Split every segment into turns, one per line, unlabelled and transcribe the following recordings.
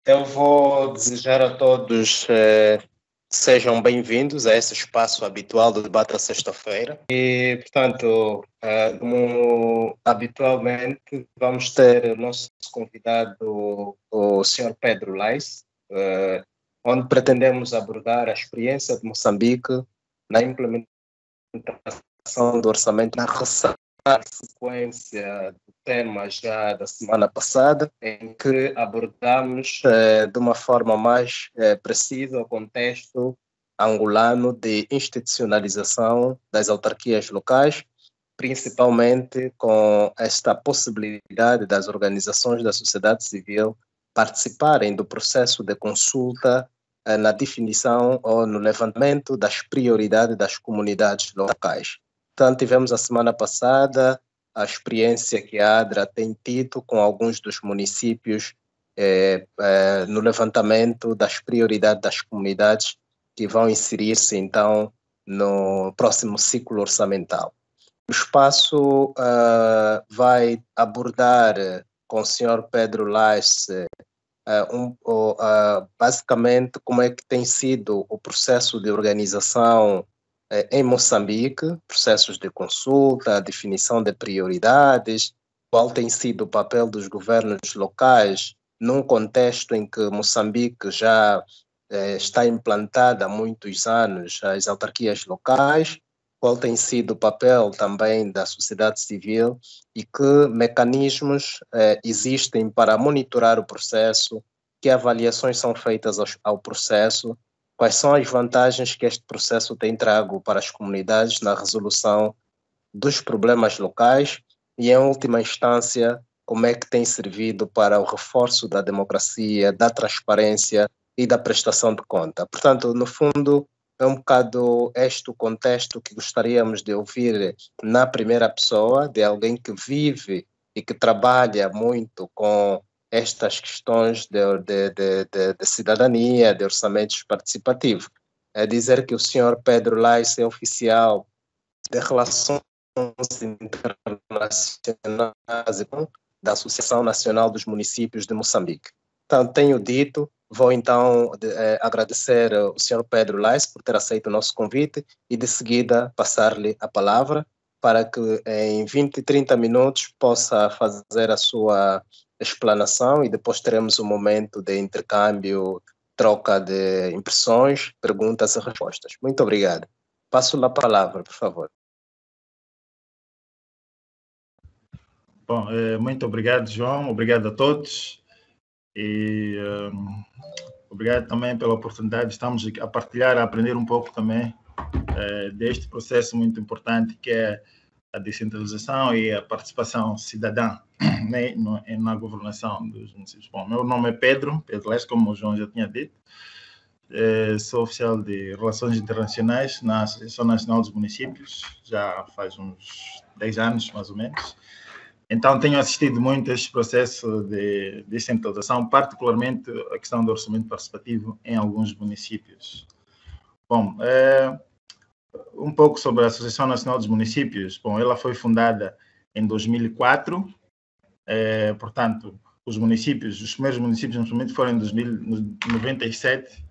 Eu vou desejar a todos sejam bem-vindos a esse espaço habitual do debate da sexta-feira. E, portanto, como habitualmente, vamos ter o nosso convidado, o Sr. Pedro Lais, onde pretendemos abordar a experiência de Moçambique na implementação do orçamento na sequência do tema já da semana passada, em que abordamos de uma forma mais precisa o contexto angolano de institucionalização das autarquias locais, principalmente com esta possibilidade das organizações da sociedade civil participarem do processo de consulta na definição ou no levantamento das prioridades das comunidades locais. Portanto, tivemos a semana passada a experiência que a ADRA tem tido com alguns dos municípios no levantamento das prioridades das comunidades que vão inserir-se, então, no próximo ciclo orçamental. O espaço vai abordar com o Sr. Pedro Lais basicamente como é que tem sido o processo de organização em Moçambique, processos de consulta, definição de prioridades, qual tem sido o papel dos governos locais num contexto em que Moçambique já está implantada há muitos anos as autarquias locais, qual tem sido o papel também da sociedade civil e que mecanismos existem para monitorar o processo, que avaliações são feitas ao processo, quais são as vantagens que este processo tem trago para as comunidades na resolução dos problemas locais e, em última instância, como é que tem servido para o reforço da democracia, da transparência e da prestação de conta. Portanto, no fundo, é um bocado este o contexto que gostaríamos de ouvir na primeira pessoa, de alguém que vive e que trabalha muito com estas questões de cidadania, de orçamentos participativos. É dizer que o senhor Pedro Lais é oficial de Relações Internacionais da Associação Nacional dos Municípios de Moçambique. Então, tenho dito, vou então agradecer ao senhor Pedro Lais por ter aceito o nosso convite e de seguida passar-lhe a palavra para que em 20, 30 minutos possa fazer a sua explanação e depois teremos um momento de intercâmbio, troca de impressões, perguntas e respostas. Muito obrigado. Passo a palavra, por favor.
Bom, muito obrigado, João. Obrigado a todos. E obrigado também pela oportunidade. Estamos a partilhar, a aprender um pouco também deste processo muito importante que é a descentralização e a participação cidadã, né, na governação dos municípios. Bom, meu nome é Pedro Lais, como o João já tinha dito. Sou oficial de Relações Internacionais na Associação Nacional dos Municípios, já faz uns 10 anos, mais ou menos. Então, tenho assistido muito a este processo de descentralização, particularmente a questão do orçamento participativo em alguns municípios. Bom, um pouco sobre a Associação Nacional dos Municípios. Bom, ela foi fundada em 2004, portanto, os primeiros municípios, no foram em 1997,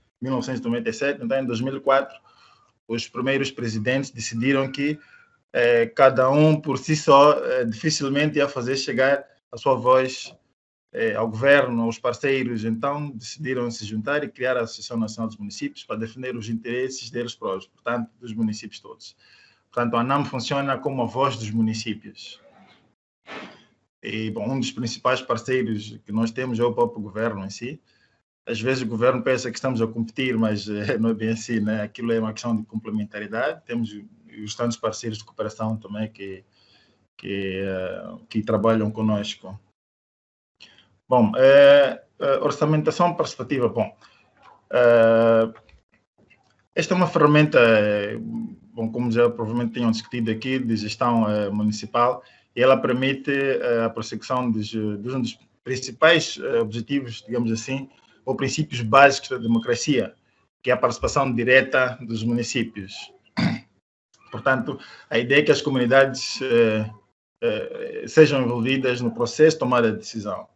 então, em 2004, os primeiros presidentes decidiram que cada um por si só dificilmente ia fazer chegar a sua voz ao governo, aos parceiros. Então decidiram se juntar e criar a Associação Nacional dos Municípios para defender os interesses deles próprios, portanto, dos municípios todos. Portanto, a ANAM funciona como a voz dos municípios. E, bom, um dos principais parceiros que nós temos é o próprio governo em si. Às vezes o governo pensa que estamos a competir, mas não é bem assim, né? Aquilo é uma questão de complementaridade. Temos os tantos parceiros de cooperação também que trabalham conosco. Bom, orçamentação participativa. Bom, esta é uma ferramenta, bom, como já provavelmente tenham discutido aqui, de gestão municipal, e ela permite a prossecução de um dos principais objetivos, digamos assim, ou princípios básicos da democracia, que é a participação direta dos municípios. Portanto, a ideia é que as comunidades sejam envolvidas no processo de tomada de decisão.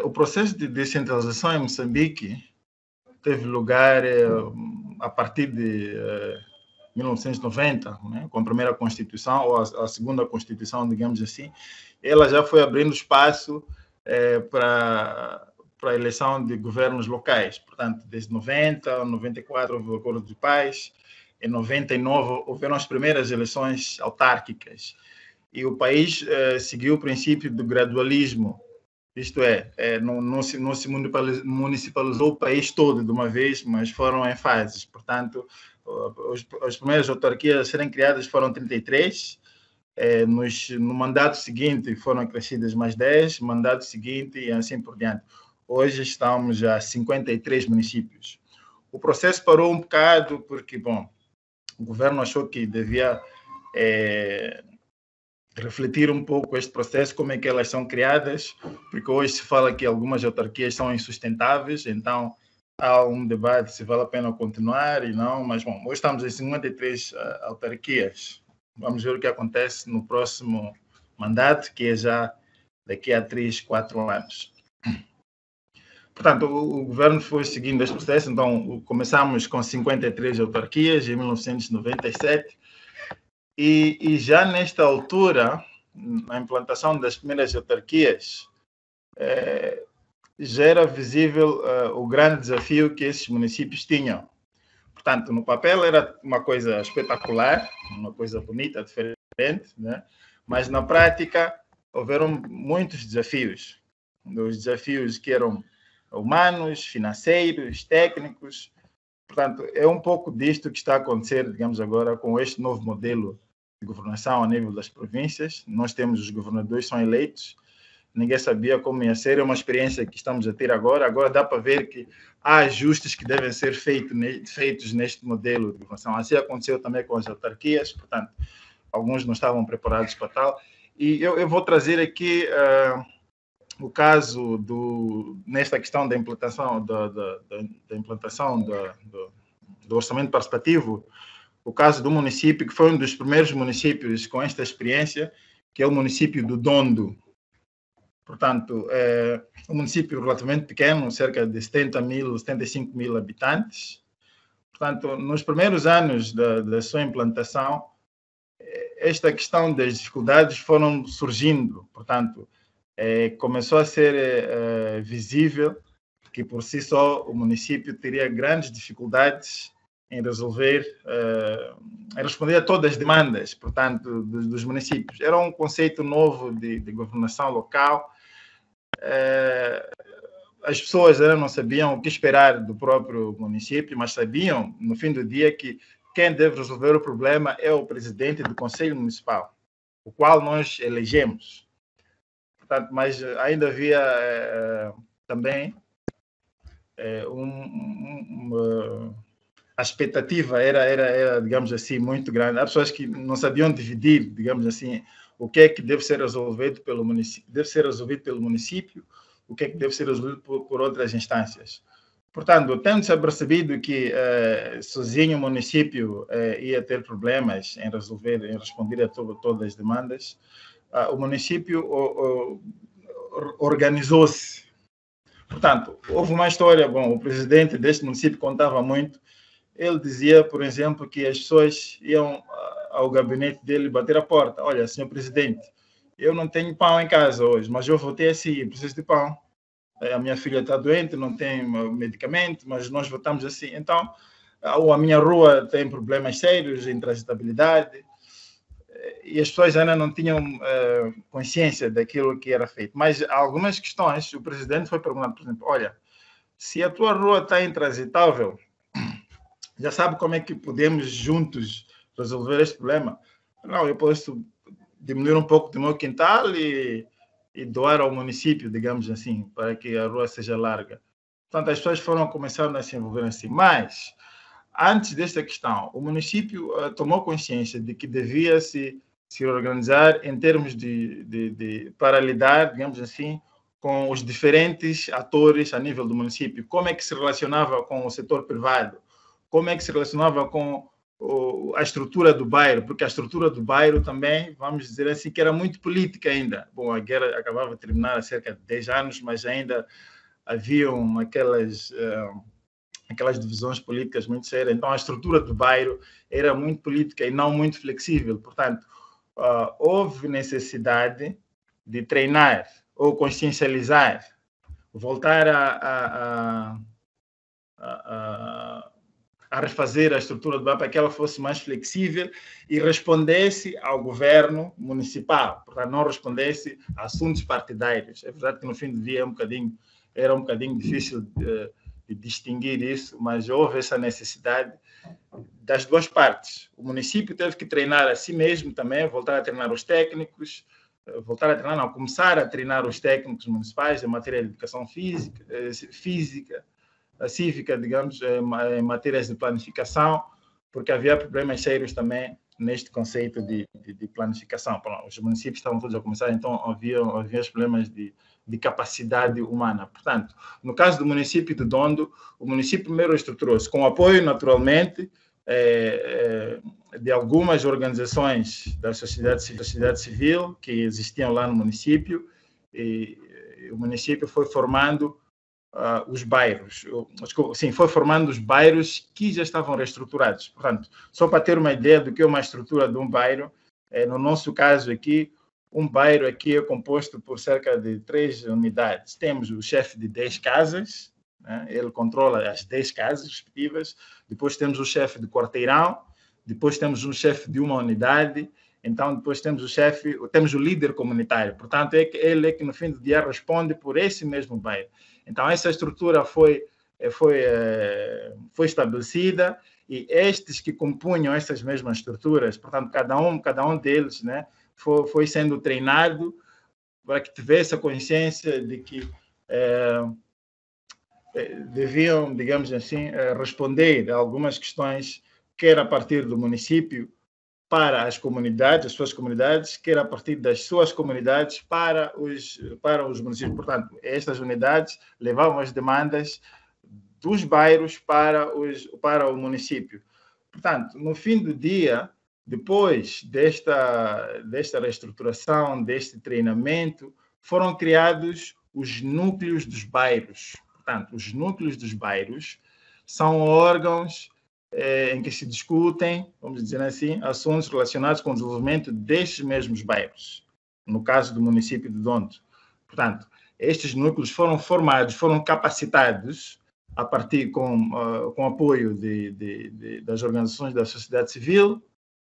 o processo de descentralização em Moçambique teve lugar a partir de 1990, né, com a primeira Constituição, ou a segunda Constituição, digamos assim. Ela já foi abrindo espaço para a eleição de governos locais. Portanto, desde 90, 94 houve o Acordo de Paz, em 99 houveram as primeiras eleições autárquicas. E o país seguiu o princípio do gradualismo, isto não se municipalizou o país todo de uma vez, mas foram em fases. Portanto, as primeiras autarquias a serem criadas foram 33, no mandato seguinte foram acrescidas mais 10, no mandato seguinte e assim por diante. Hoje estamos a 53 municípios. O processo parou um bocado porque, bom, o governo achou que devia refletir um pouco este processo, como é que elas são criadas, porque hoje se fala que algumas autarquias são insustentáveis, então há um debate se vale a pena continuar e não, mas bom, hoje estamos em 53 autarquias. Vamos ver o que acontece no próximo mandato, que é já daqui a 3, 4 anos. Portanto, o governo foi seguindo este processo, então começamos com 53 autarquias em 1997, e já nesta altura, na implantação das primeiras autarquias, já era visível o grande desafio que esses municípios tinham. Portanto, no papel era uma coisa espetacular, uma coisa bonita, diferente, né? Mas na prática houveram muitos desafios. Os desafios que eram humanos, financeiros, técnicos. Portanto, é um pouco disto que está a acontecer, digamos agora, com este novo modelo de governação a nível das províncias. Nós temos os governadores, são eleitos, ninguém sabia como ia ser, é uma experiência que estamos a ter agora. Agora dá para ver que há ajustes que devem ser feitos neste modelo de governação. Assim aconteceu também com as autarquias, portanto, alguns não estavam preparados para tal. E eu vou trazer aqui o caso nesta questão da implantação, do orçamento participativo, o caso do município, que foi um dos primeiros municípios com esta experiência, que é o município do Dondo. Portanto, é um município relativamente pequeno, cerca de 75 mil habitantes. Portanto, nos primeiros anos da sua implantação, esta questão das dificuldades foram surgindo. Portanto, começou a ser visível que, por si só, o município teria grandes dificuldades em resolver, em responder a todas as demandas, portanto, dos municípios. Era um conceito novo de governação local. As pessoas não sabiam o que esperar do próprio município, mas sabiam, no fim do dia, que quem deve resolver o problema é o presidente do Conselho Municipal, o qual nós elegemos. Portanto, mas ainda havia também a expectativa era, digamos assim, muito grande. Há pessoas que não sabiam dividir, digamos assim, o que é que deve ser resolvido pelo município, o que é que deve ser resolvido por outras instâncias. Portanto, tendo-se percebido que sozinho o município ia ter problemas em responder a todas as demandas, o município organizou-se. Portanto, houve uma história, bom, o presidente deste município contava muito. Ele dizia, por exemplo, que as pessoas iam ao gabinete dele bater a porta. Olha, senhor presidente, eu não tenho pão em casa hoje, mas eu votei assim, preciso de pão. A minha filha está doente, não tem medicamento, mas nós votamos assim. Então, a minha rua tem problemas sérios de intransitabilidade. E as pessoas ainda não tinham consciência daquilo que era feito. Mas algumas questões, o presidente foi perguntando, por exemplo, olha, se a tua rua está intransitável, já sabe como é que podemos juntos resolver este problema? Não, eu posso diminuir um pouco do meu quintal e doar ao município, digamos assim, para que a rua seja larga. Portanto, as pessoas foram começando a se envolver assim. Mas, antes desta questão, o município tomou consciência de que devia se organizar em termos para lidar, digamos assim, com os diferentes atores a nível do município. Como é que se relacionava com o setor privado? Como é que se relacionava com a estrutura do bairro, porque a estrutura do bairro também, vamos dizer assim, que era muito política ainda. Bom, a guerra acabava de terminar há cerca de 10 anos, mas ainda haviam aquelas divisões políticas muito sérias. Então, a estrutura do bairro era muito política e não muito flexível. Portanto, houve necessidade de treinar ou consciencializar, voltar a refazer a estrutura do bairro para que ela fosse mais flexível e respondesse ao governo municipal, portanto, não respondesse a assuntos partidários. É verdade que no fim do dia era um bocadinho difícil de distinguir isso, mas houve essa necessidade das duas partes. O município teve que treinar a si mesmo também, voltar a treinar os técnicos, começar a treinar os técnicos municipais em matéria de educação cívica, digamos, em matérias de planificação, porque havia problemas sérios também neste conceito de planificação. Os municípios estavam todos a começar, então havia os problemas de capacidade humana. Portanto, no caso do município de Dondo, o município primeiro estruturou-se com apoio, naturalmente, de algumas organizações da sociedade civil que existiam lá no município, e o município foi formando os bairros, foi formando os bairros que já estavam reestruturados. Portanto, só para ter uma ideia do que é uma estrutura de um bairro, no nosso caso aqui, um bairro aqui é composto por cerca de 3 unidades. Temos o chefe de 10 casas, né? Ele controla as 10 casas respectivas. Depois temos o chefe de quarteirão, depois temos um chefe de uma unidade, então depois temos o líder comunitário. Portanto, ele é que no fim do dia responde por esse mesmo bairro. Então, essa estrutura foi estabelecida e estes que compunham essas mesmas estruturas, portanto, cada um deles, né, foi sendo treinado para que tivesse a consciência de que deviam, digamos assim, responder a algumas questões, quer a partir do município para as suas comunidades, quer a partir das suas comunidades para os municípios. Portanto, estas unidades levavam as demandas dos bairros para o município. Portanto, no fim do dia, depois desta reestruturação, deste treinamento, foram criados os núcleos dos bairros. Portanto, os núcleos dos bairros são órgãos em que se discutem, vamos dizer assim, assuntos relacionados com o desenvolvimento destes mesmos bairros, no caso do município de Dondo. Portanto, estes núcleos foram formados, foram capacitados a partir com apoio das organizações da sociedade civil,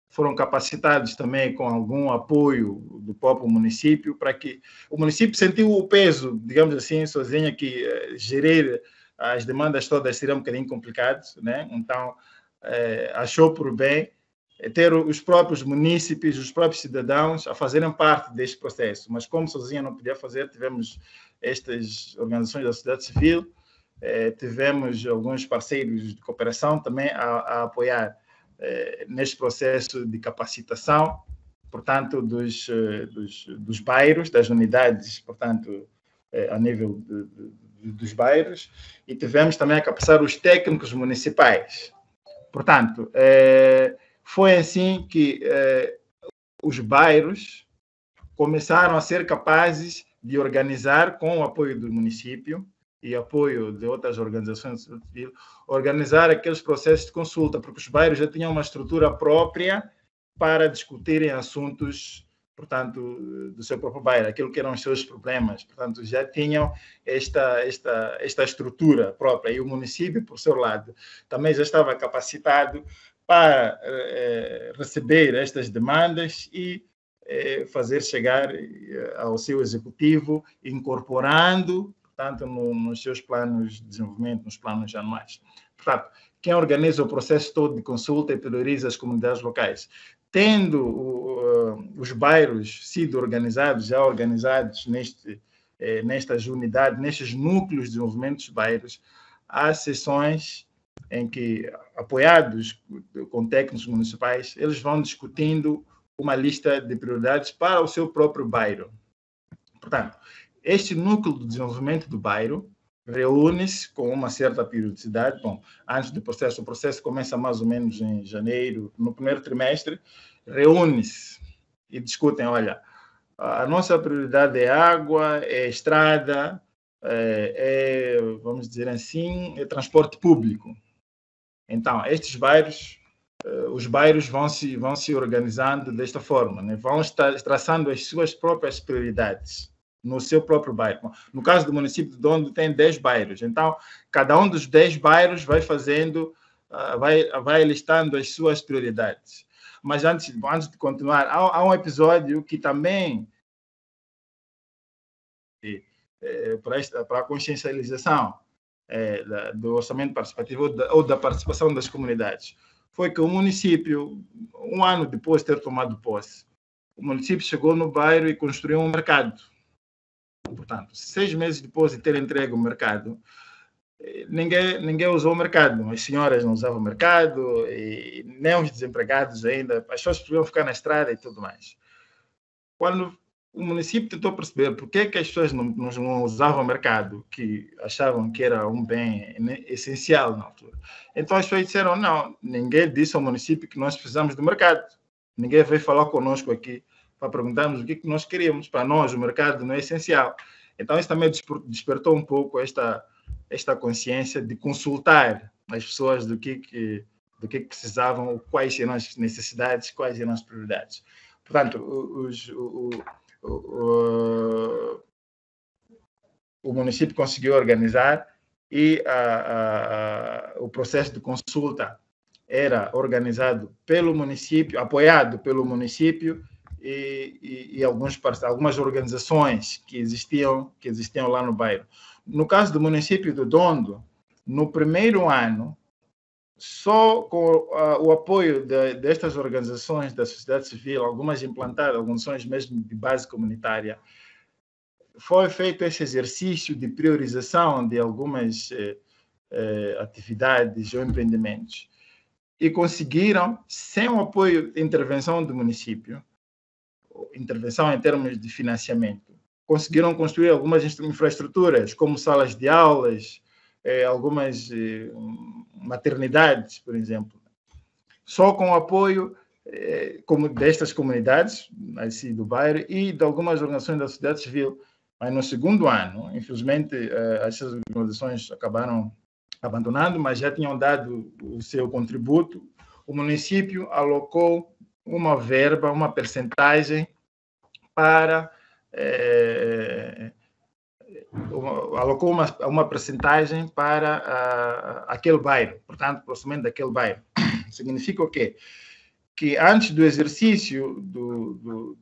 foram capacitados também com algum apoio do próprio município, para que o município sentiu o peso, digamos assim, sozinho, que gerir as demandas todas seria um bocadinho complicado, né? Então, achou por bem ter os próprios munícipes, os próprios cidadãos a fazerem parte deste processo. Mas como sozinha não podia fazer, tivemos estas organizações da sociedade civil, tivemos alguns parceiros de cooperação também a apoiar neste processo de capacitação, portanto, dos bairros, das unidades, portanto, a nível dos bairros, e tivemos também a capacitar os técnicos municipais. Portanto, foi assim que os bairros começaram a ser capazes de organizar, com o apoio do município e apoio de outras organizações civis, organizar aqueles processos de consulta, porque os bairros já tinham uma estrutura própria para discutirem assuntos, portanto, do seu próprio bairro, aquilo que eram os seus problemas. Portanto, já tinham esta estrutura própria. E o município, por seu lado, também já estava capacitado para receber estas demandas e fazer chegar ao seu executivo, incorporando, portanto, nos seus planos de desenvolvimento, nos planos anuais. Portanto, quem organiza o processo todo de consulta e prioriza as comunidades locais. Tendo os bairros sido organizados, já organizados nestas unidades, nestes núcleos de desenvolvimento dos bairros, há sessões em que, apoiados com técnicos municipais, eles vão discutindo uma lista de prioridades para o seu próprio bairro. Portanto, este núcleo de desenvolvimento do bairro reúne-se com uma certa periodicidade. Bom, antes do processo, o processo começa mais ou menos em janeiro, no primeiro trimestre, reúne-se e discutem, olha, a nossa prioridade é água, é estrada, vamos dizer assim, é transporte público. Então, estes bairros, os bairros vão se organizando desta forma, né? Vão traçando as suas próprias prioridades no seu próprio bairro. No caso do município de Dondo, tem 10 bairros. Então, cada um dos 10 bairros vai fazendo, vai listando as suas prioridades. Mas antes de continuar, há um episódio que também para a consciencialização do orçamento participativo ou da participação das comunidades. Foi que o município, um ano depois de ter tomado posse, o município chegou no bairro e construiu um mercado. Portanto, 6 meses depois de ter entregue o mercado, ninguém usou o mercado. As senhoras não usavam o mercado, e nem os desempregados ainda. As pessoas podiam ficar na estrada e tudo mais. Quando o município tentou perceber por que as pessoas não usavam o mercado, que achavam que era um bem essencial na altura. Então as pessoas disseram, não, ninguém disse ao município que nós precisamos do mercado. Ninguém veio falar conosco aqui para perguntarmos o que nós queríamos. Para nós, o mercado não é essencial. Então, isso também despertou um pouco esta consciência de consultar as pessoas do que precisavam, quais eram as necessidades, quais eram as prioridades. Portanto, o município conseguiu organizar e o processo de consulta era organizado pelo município, apoiado pelo município, e algumas organizações que existiam lá no bairro. No caso do município do Dondo, no primeiro ano, só com o apoio destas organizações da sociedade civil, algumas implantadas, organizações mesmo de base comunitária, foi feito esse exercício de priorização de algumas atividades ou empreendimentos. E conseguiram, sem o apoio e intervenção do município, intervenção em termos de financiamento, conseguiram construir algumas infraestruturas, como salas de aulas, algumas maternidades, por exemplo. Só com o apoio destas comunidades, assim, do bairro, e de algumas organizações da sociedade civil. Mas no segundo ano, infelizmente, essas organizações acabaram abandonando, mas já tinham dado o seu contributo. O município alocou uma verba, uma percentagem para alocou uma percentagem para aquele bairro, portanto, para o orçamento daquele bairro. Significa o quê? Que antes do exercício, do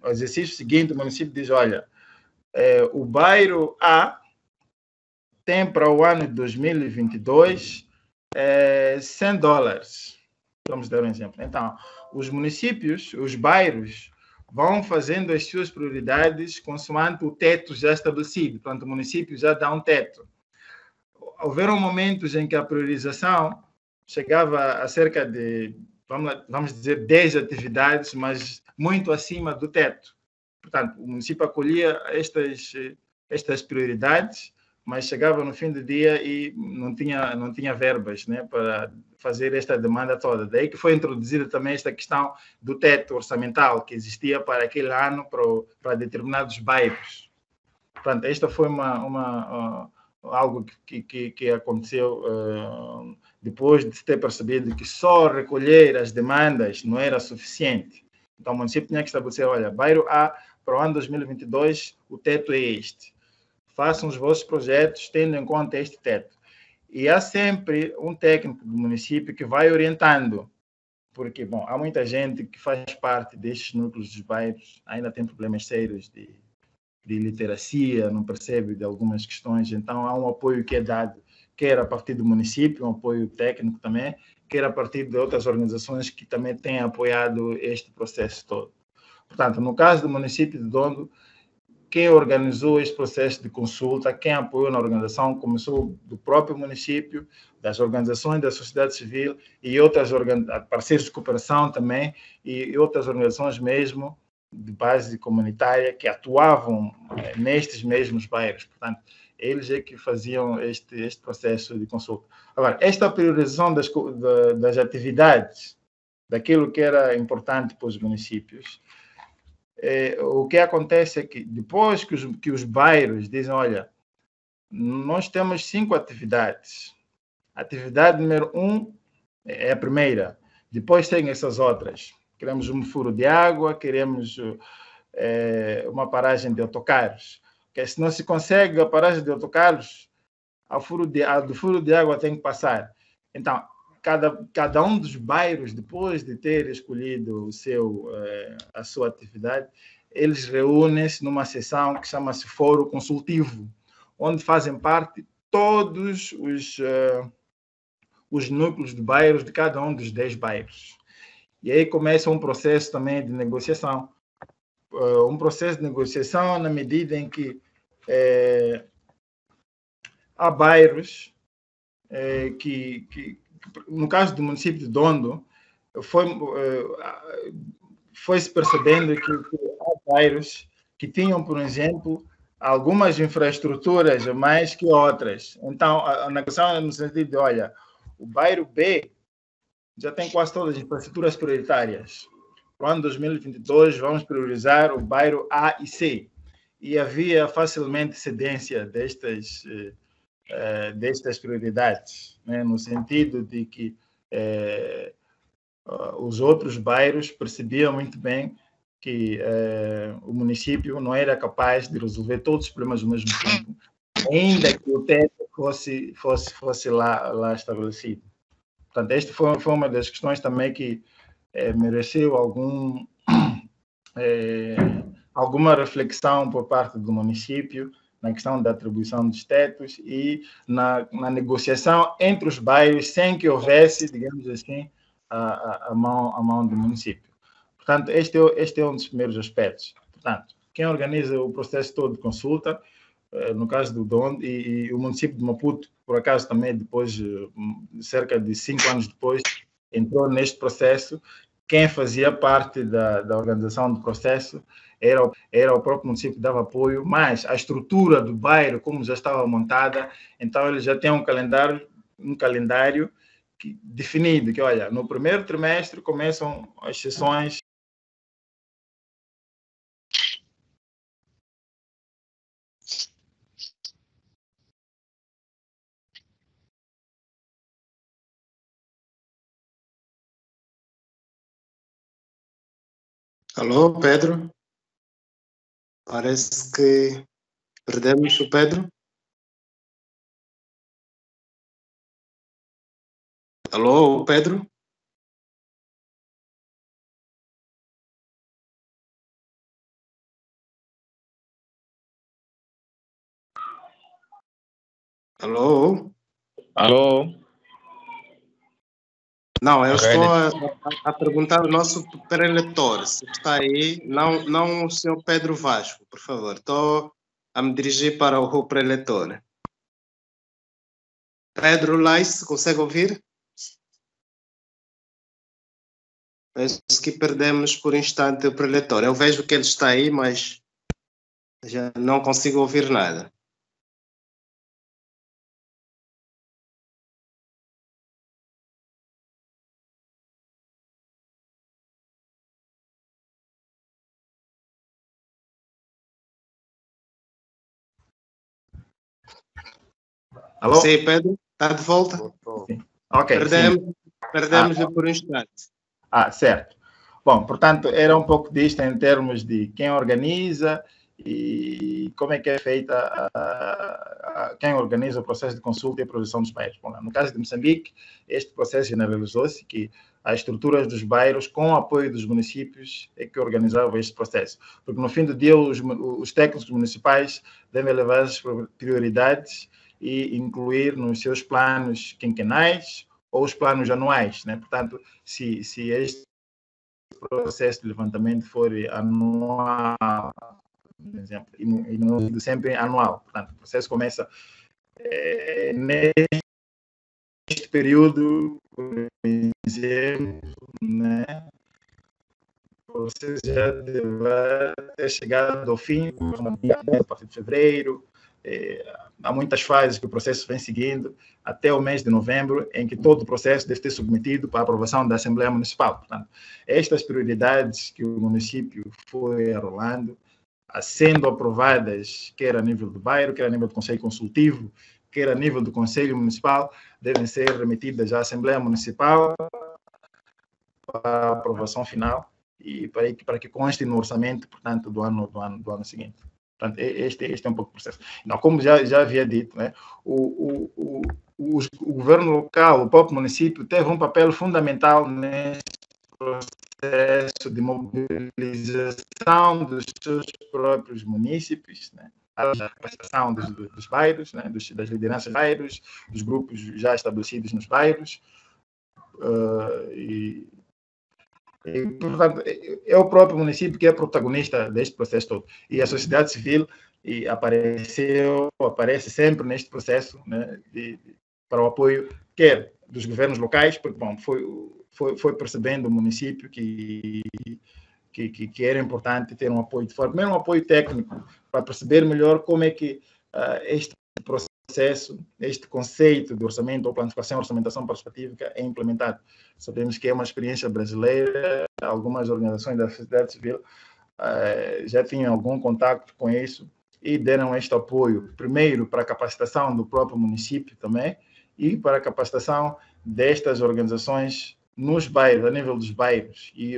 exercício seguinte, o município diz, olha, o bairro A tem para o ano de 2022 $100. Vamos dar um exemplo. Então, os municípios, os bairros, vão fazendo as suas prioridades consoante o teto já estabelecido. Portanto, o município já dá um teto. Houveram momentos em que a priorização chegava a cerca de, vamos dizer, 10 atividades, mas muito acima do teto. Portanto, o município acolhia estas prioridades, mas chegava no fim do dia e não tinha verbas, né, para fazer esta demanda toda. Daí que foi introduzida também esta questão do teto orçamental que existia para aquele ano para determinados bairros. Portanto, esta foi algo que aconteceu depois de se ter percebido que só recolher as demandas não era suficiente. Então, o município tinha que estabelecer, olha, bairro A, para o ano 2022, o teto é este. Façam os vossos projetos tendo em conta este teto. E há sempre um técnico do município que vai orientando, porque, bom, há muita gente que faz parte destes núcleos dos bairros, ainda tem problemas sérios de literacia, não percebe de algumas questões, então há um apoio que é dado, quer a partir do município, um apoio técnico também, quer a partir de outras organizações que também têm apoiado este processo todo. Portanto, no caso do município de Dondo, quem organizou este processo de consulta, quem apoiou na organização, começou do próprio município, das organizações da sociedade civil e outras parceiros de cooperação também, e outras organizações mesmo de base comunitária que atuavam nestes mesmos bairros. Portanto, eles é que faziam este processo de consulta. Agora, esta priorização das atividades, daquilo que era importante para os municípios, o que acontece é que depois que os bairros dizem, olha, nós temos 5 atividades. A atividade número 1 é a primeira. Depois tem essas outras. Queremos um furo de água, queremos uma paragem de autocarros. Porque se não se consegue a paragem de autocarros, do furo de água tem que passar. Então, cada um dos bairros, depois de ter escolhido a sua atividade, eles reúnem-se numa sessão que chama-se Fórum Consultivo, onde fazem parte todos os núcleos de bairros de cada um dos 10 bairros. E aí começa um processo também de negociação. Um processo de negociação na medida em que há bairros que, no caso do município de Dondo, foi-se percebendo que há bairros que tinham, por exemplo, algumas infraestruturas mais que outras. Então, a negociação é no sentido de, olha, o bairro B já tem quase todas as infraestruturas prioritárias. Para o ano 2022, vamos priorizar o bairro A e C. E havia facilmente cedência destas prioridades, né? No sentido de que os outros bairros percebiam muito bem que o município não era capaz de resolver todos os problemas ao mesmo tempo, ainda que o teto fosse lá estabelecido. Portanto, esta foi uma das questões também que mereceu alguma reflexão por parte do município na questão da atribuição dos tetos e na negociação entre os bairros, sem que houvesse, digamos assim, a mão do município. Portanto, este é um dos primeiros aspectos. Portanto, quem organiza o processo todo de consulta, no caso do Dondo, e o município de Maputo, por acaso também depois, cerca de 5 anos depois, entrou neste processo. Quem fazia parte da organização do processo era o próprio município que dava apoio, mas a estrutura do bairro, como já estava montada, então ele já tem um calendário definido, que olha, no primeiro trimestre começam as sessões.
Alô, Pedro? Parece que perdemos o Pedro. Alô, Pedro? Alô?
Alô?
Não, eu estou a perguntar ao nosso preletor, se está aí, não o senhor Pedro Vasco, por favor. Estou a me dirigir para o preletor. Pedro Lais, consegue ouvir? Penso que perdemos por instante o preletor. Eu vejo que ele está aí, mas já não consigo ouvir nada.
Alô?
Sim, Pedro, está de volta?
Sim. Ok.
Perdemos por um instante.
Certo. Bom, portanto, era um pouco disto em termos de quem organiza e como é que é feita quem organiza o processo de consulta e aprovação dos bairros. Bom, no caso de Moçambique, este processo generalizou-se que as estruturas dos bairros, com o apoio dos municípios, é que organizavam este processo. Porque, no fim do dia, os técnicos municipais devem levar as prioridades e incluir nos seus planos quinquenais ou os planos anuais, né? Portanto, se este processo de levantamento for anual, por exemplo, e não sempre anual, portanto, o processo começa neste período, por exemplo, né? Você já deve ter chegado ao fim, a partir de fevereiro, há muitas fases que o processo vem seguindo até o mês de novembro, em que todo o processo deve ser submetido para aprovação da Assembleia Municipal. Portanto, estas prioridades que o município foi arrolando, sendo aprovadas, quer a nível do bairro, quer a nível do Conselho Consultivo, quer a nível do Conselho Municipal, devem ser remetidas à Assembleia Municipal para aprovação final e para que conste no orçamento, portanto, do ano seguinte. Portanto, este é um pouco o processo. Então, como já havia dito, né, o governo local, o próprio município, teve um papel fundamental nesse processo de mobilização dos seus próprios munícipes, né, a capacitação dos bairros, né, das lideranças dos bairros, dos grupos já estabelecidos nos bairros, portanto, é o próprio município que é protagonista deste processo todo. E a sociedade civil aparece sempre neste processo, né, para o apoio, quer dos governos locais, porque bom, foi percebendo o município que era importante ter um apoio de forma, primeiro um apoio técnico, para perceber melhor como é que este processo, este conceito de orçamento ou planificação, orçamentação participativa é implementado. Sabemos que é uma experiência brasileira, algumas organizações da sociedade civil já tinham algum contato com isso e deram este apoio, primeiro para a capacitação do próprio município também e para a capacitação destas organizações nos bairros, a nível dos bairros, e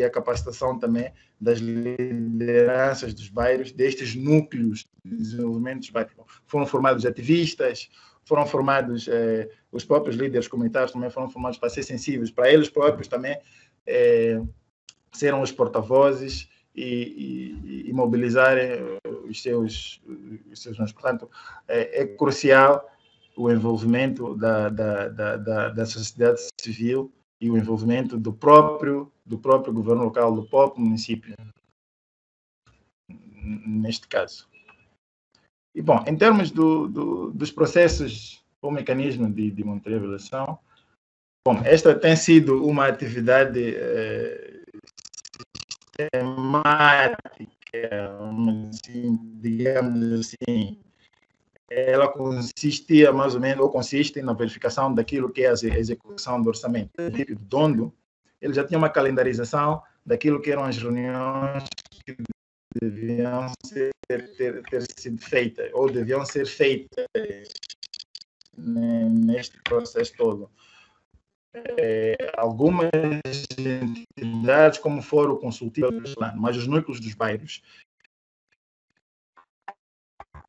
a capacitação também das lideranças dos bairros, destes núcleos de desenvolvimento dos bairros. Foram formados ativistas, foram formados, os próprios líderes comunitários também foram formados para ser sensíveis, para eles próprios também serem os porta-vozes e mobilizarem os seus. Portanto, é crucial o envolvimento da sociedade civil e o envolvimento do próprio governo local, do próprio município, neste caso. E, bom, em termos dos processos ou mecanismo de monitoria e avaliação, bom, esta tem sido uma atividade sistemática, digamos assim. Ela consistia mais ou menos, ou consiste na verificação daquilo que é a execução do orçamento. O dono, ele já tinha uma calendarização daquilo que eram as reuniões que deviam ter sido feitas, ou deviam ser feitas neste processo todo. Algumas entidades, como foram o consultivo, mas os núcleos dos bairros,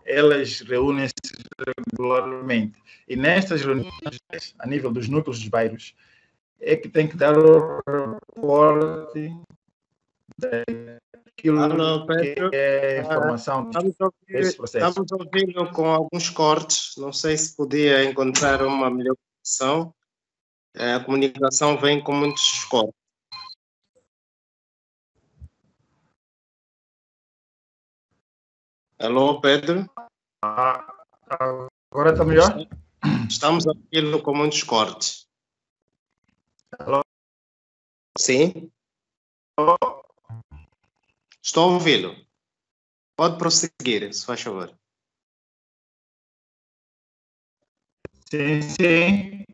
elas reúnem-se regularmente. E nestas reuniões, a nível dos núcleos dos bairros, é que tem que dar o reporte daquilo que é a informação desse processo.
Estamos ouvindo com alguns cortes, não sei se podia encontrar uma melhor opção. A comunicação vem com muitos cortes. Alô, Pedro?
Agora está melhor?
Estamos ouvindo com muitos cortes.
Alô?
Sim?
Alô?
Estou ouvindo. Pode prosseguir, se faz favor.
Sim, sim.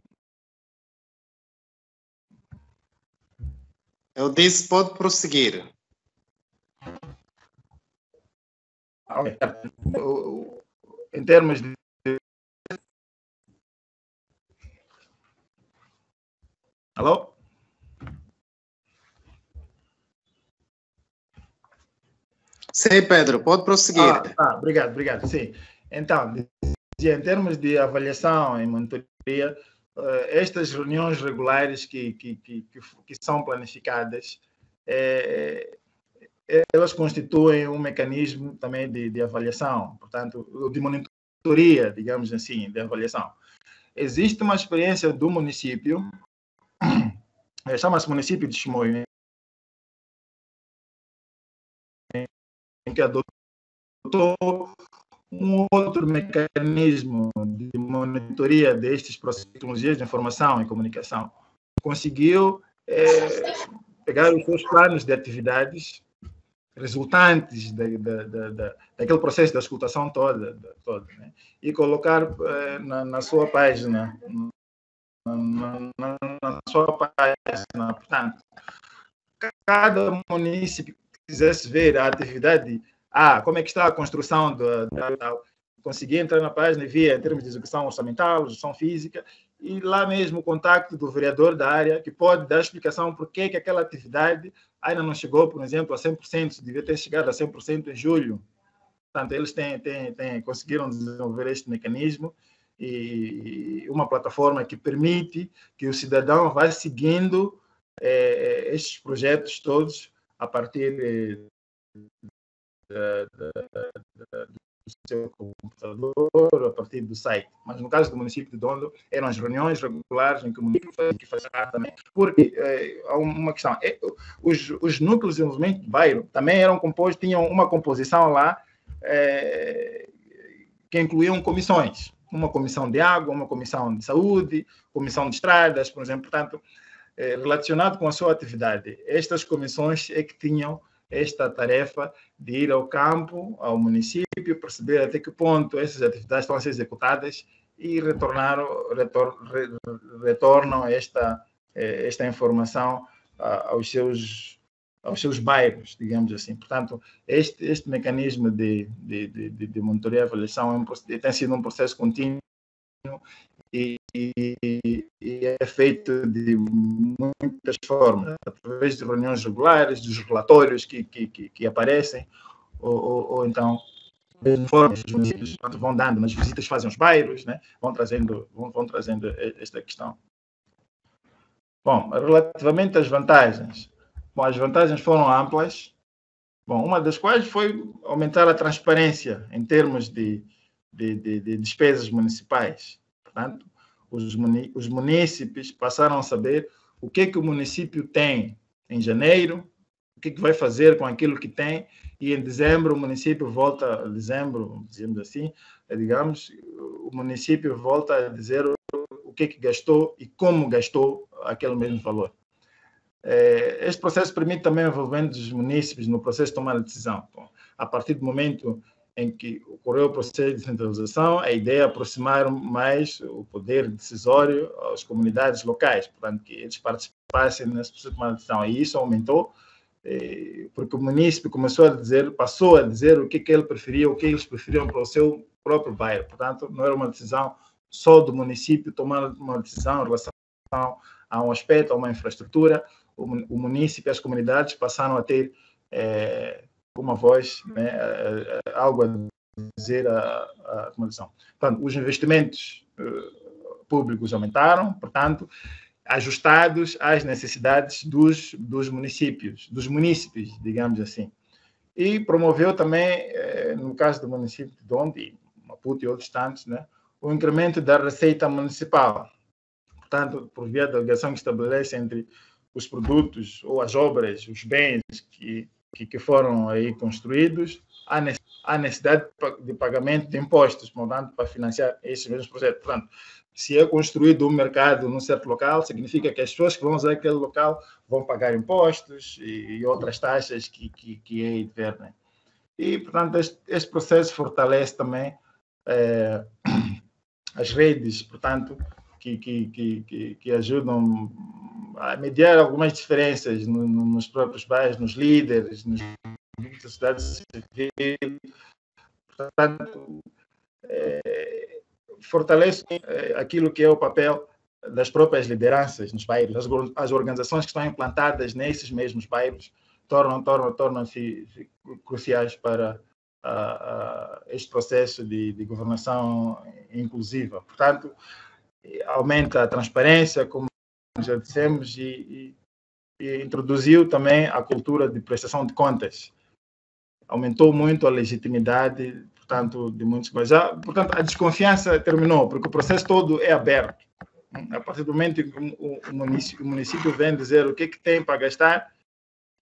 Eu disse, pode prosseguir.
Em termos de... Alô?
Sim, Pedro, pode prosseguir.
Obrigado, sim. Então, em termos de avaliação e monitoria, estas reuniões regulares que são planificadas, elas constituem um mecanismo também de avaliação, portanto, de monitoria, digamos assim, de avaliação. Existe uma experiência do município, chama-se município de Chimoio, em que adotou um outro mecanismo de monitoria destes processos de tecnologias de informação e comunicação. Conseguiu pegar os seus planos de atividades resultantes daquele processo da escutação toda, né? E colocar na sua página, na sua página. Portanto, cada município que quisesse ver a atividade, como é que está a construção conseguia entrar na página e via em termos de execução orçamental, execução física, e lá mesmo o contacto do vereador da área, que pode dar explicação por que aquela atividade ainda não chegou, por exemplo, a 100%, devia ter chegado a 100% em julho. Portanto, eles conseguiram desenvolver este mecanismo e uma plataforma que permite que o cidadão vá seguindo estes projetos todos a partir do seu computador, a partir do site. Mas no caso do município de Dondo, eram as reuniões regulares em que o município fazia também. Porque há uma questão, os núcleos de desenvolvimento do bairro também eram compostos, tinham uma composição lá que incluíam comissões. Uma comissão de água, uma comissão de saúde, comissão de estradas, por exemplo. Portanto, relacionado com a sua atividade, estas comissões é que tinham esta tarefa de ir ao campo, ao município, perceber até que ponto essas atividades estão a ser executadas e retornam esta informação aos seus bairros, digamos assim. Portanto, este mecanismo de monitoria e avaliação tem sido um processo contínuo e é feito de muitas formas, através de reuniões regulares, dos relatórios que aparecem, ou então, de formas, os municípios vão dando nas visitas, fazem os bairros, né? vão trazendo esta questão. Bom, relativamente às vantagens. Bom, as vantagens foram amplas. Bom, uma das quais foi aumentar a transparência em termos de despesas municipais. Portanto, os munícipes passaram a saber o que o município tem em janeiro, o que vai fazer com aquilo que tem, e em dezembro o município volta, dizemos assim, digamos, o município volta a dizer o que gastou e como gastou aquele mesmo valor. Este processo permite também o envolvimento dos munícipes no processo de tomar a decisão. Bom, a partir do momento em que ocorreu o processo de centralização, a ideia é aproximar mais o poder decisório às comunidades locais, portanto, que eles participassem nesse processo de tomar a decisão. E isso aumentou, porque o munícipe passou a dizer o que ele preferia, o que eles preferiam para o seu próprio bairro. Portanto, não era uma decisão só do município tomar uma decisão em relação a um aspecto, a uma infraestrutura. O munícipe e as comunidades passaram a ter uma voz, né, algo a dizer à condição. Portanto, os investimentos públicos aumentaram, portanto, ajustados às necessidades dos municípios, dos munícipes, digamos assim. E promoveu também, no caso do município de Dondo, Maputo e outros tantos, né, o incremento da receita municipal. Portanto, por via da ligação que estabelece entre os produtos ou as obras, os bens que foram aí construídos, há necessidade de pagamento de impostos, portanto, para financiar esses mesmos projetos. Portanto, se é construído um mercado num certo local, significa que as pessoas que vão usar aquele local vão pagar impostos e outras taxas que aí divertem. E, portanto, este processo fortalece também as redes, portanto, que ajudam a mediar algumas diferenças nos próprios bairros, nos líderes, na sociedade civil. Portanto, fortalece aquilo que é o papel das próprias lideranças nos bairros, as organizações que estão implantadas nesses mesmos bairros tornam-se cruciais para este processo de governação inclusiva. Portanto, aumenta a transparência, como já dissemos, e introduziu também a cultura de prestação de contas. Aumentou muito a legitimidade, portanto, de muitos coisas. Portanto, a desconfiança terminou, porque o processo todo é aberto. A partir do momento em que o município vem dizer o que tem para gastar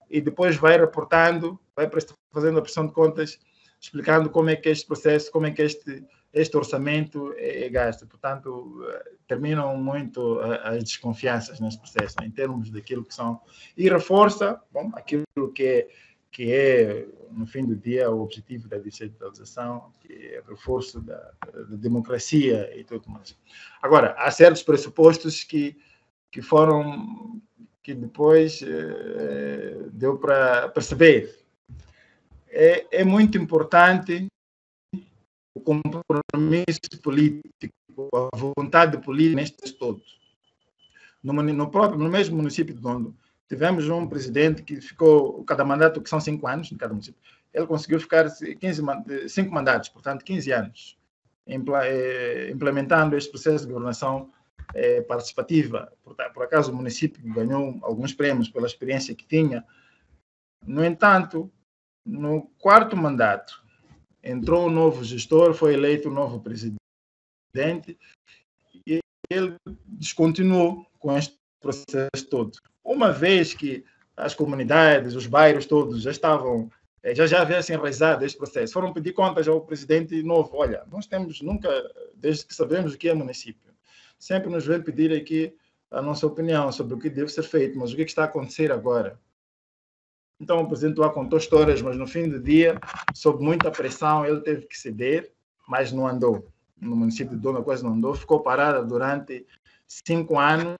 e depois vai reportando, vai fazendo a prestação de contas, explicando como é que este processo, como é que este orçamento é gasto. Portanto, terminam muito as desconfianças neste processo, em termos daquilo que são, e reforça aquilo que que é, no fim do dia, o objetivo da descentralização, que é o reforço da democracia e tudo mais. Agora, há certos pressupostos que foram, que depois deu para perceber. É muito importante o compromisso político, a vontade política nestes todos. No mesmo município de Dondo, tivemos um presidente que ficou, cada mandato, que são 5 anos em cada município, ele conseguiu ficar 5 mandatos, portanto 15 anos, implementando este processo de governação participativa. Por acaso o município ganhou alguns prêmios pela experiência que tinha. No entanto, no 4º mandato, entrou um novo gestor, foi eleito um novo presidente e ele descontinuou com este processo todo. Uma vez que as comunidades, os bairros todos já estavam, já haviam enraizado este processo, foram pedir contas ao presidente novo. Olha, nós temos nunca, desde que sabemos o que é município, sempre nos vem pedir aqui a nossa opinião sobre o que deve ser feito, mas o que está a acontecer agora? Então o presidente lá contou histórias, mas no fim do dia, sob muita pressão, ele teve que ceder, mas não andou. No município de Dondo, quase não andou, ficou parada durante 5 anos,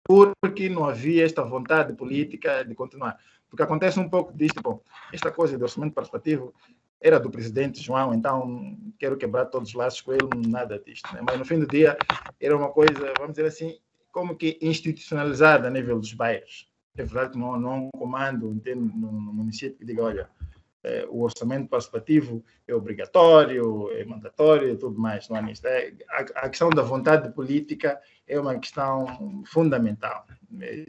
porque não havia esta vontade política de continuar. Porque acontece um pouco disto, bom, esta coisa do orçamento participativo era do presidente João, então quero quebrar todos os laços com ele, nada disto. Né? Mas no fim do dia, era uma coisa, vamos dizer assim, como que institucionalizada a nível dos bairros. É verdade que não há um comando, entendo, no município que diga, olha, o orçamento participativo é obrigatório, é mandatório e tudo mais. Não há nisto. A questão da vontade política é uma questão fundamental.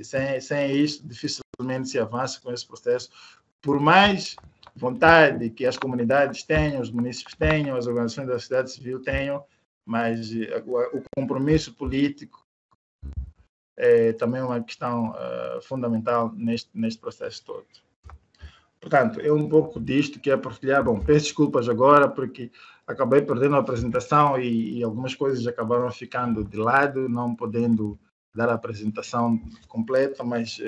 Sem isso, dificilmente se avança com esse processo. Por mais vontade que as comunidades tenham, os municípios tenham, as organizações da sociedade civil tenham, mas o compromisso político é também uma questão fundamental neste processo todo. Portanto, é um pouco disto que é partilhar. Bom, peço desculpas agora porque acabei perdendo a apresentação e algumas coisas acabaram ficando de lado, não podendo dar a apresentação completa, mas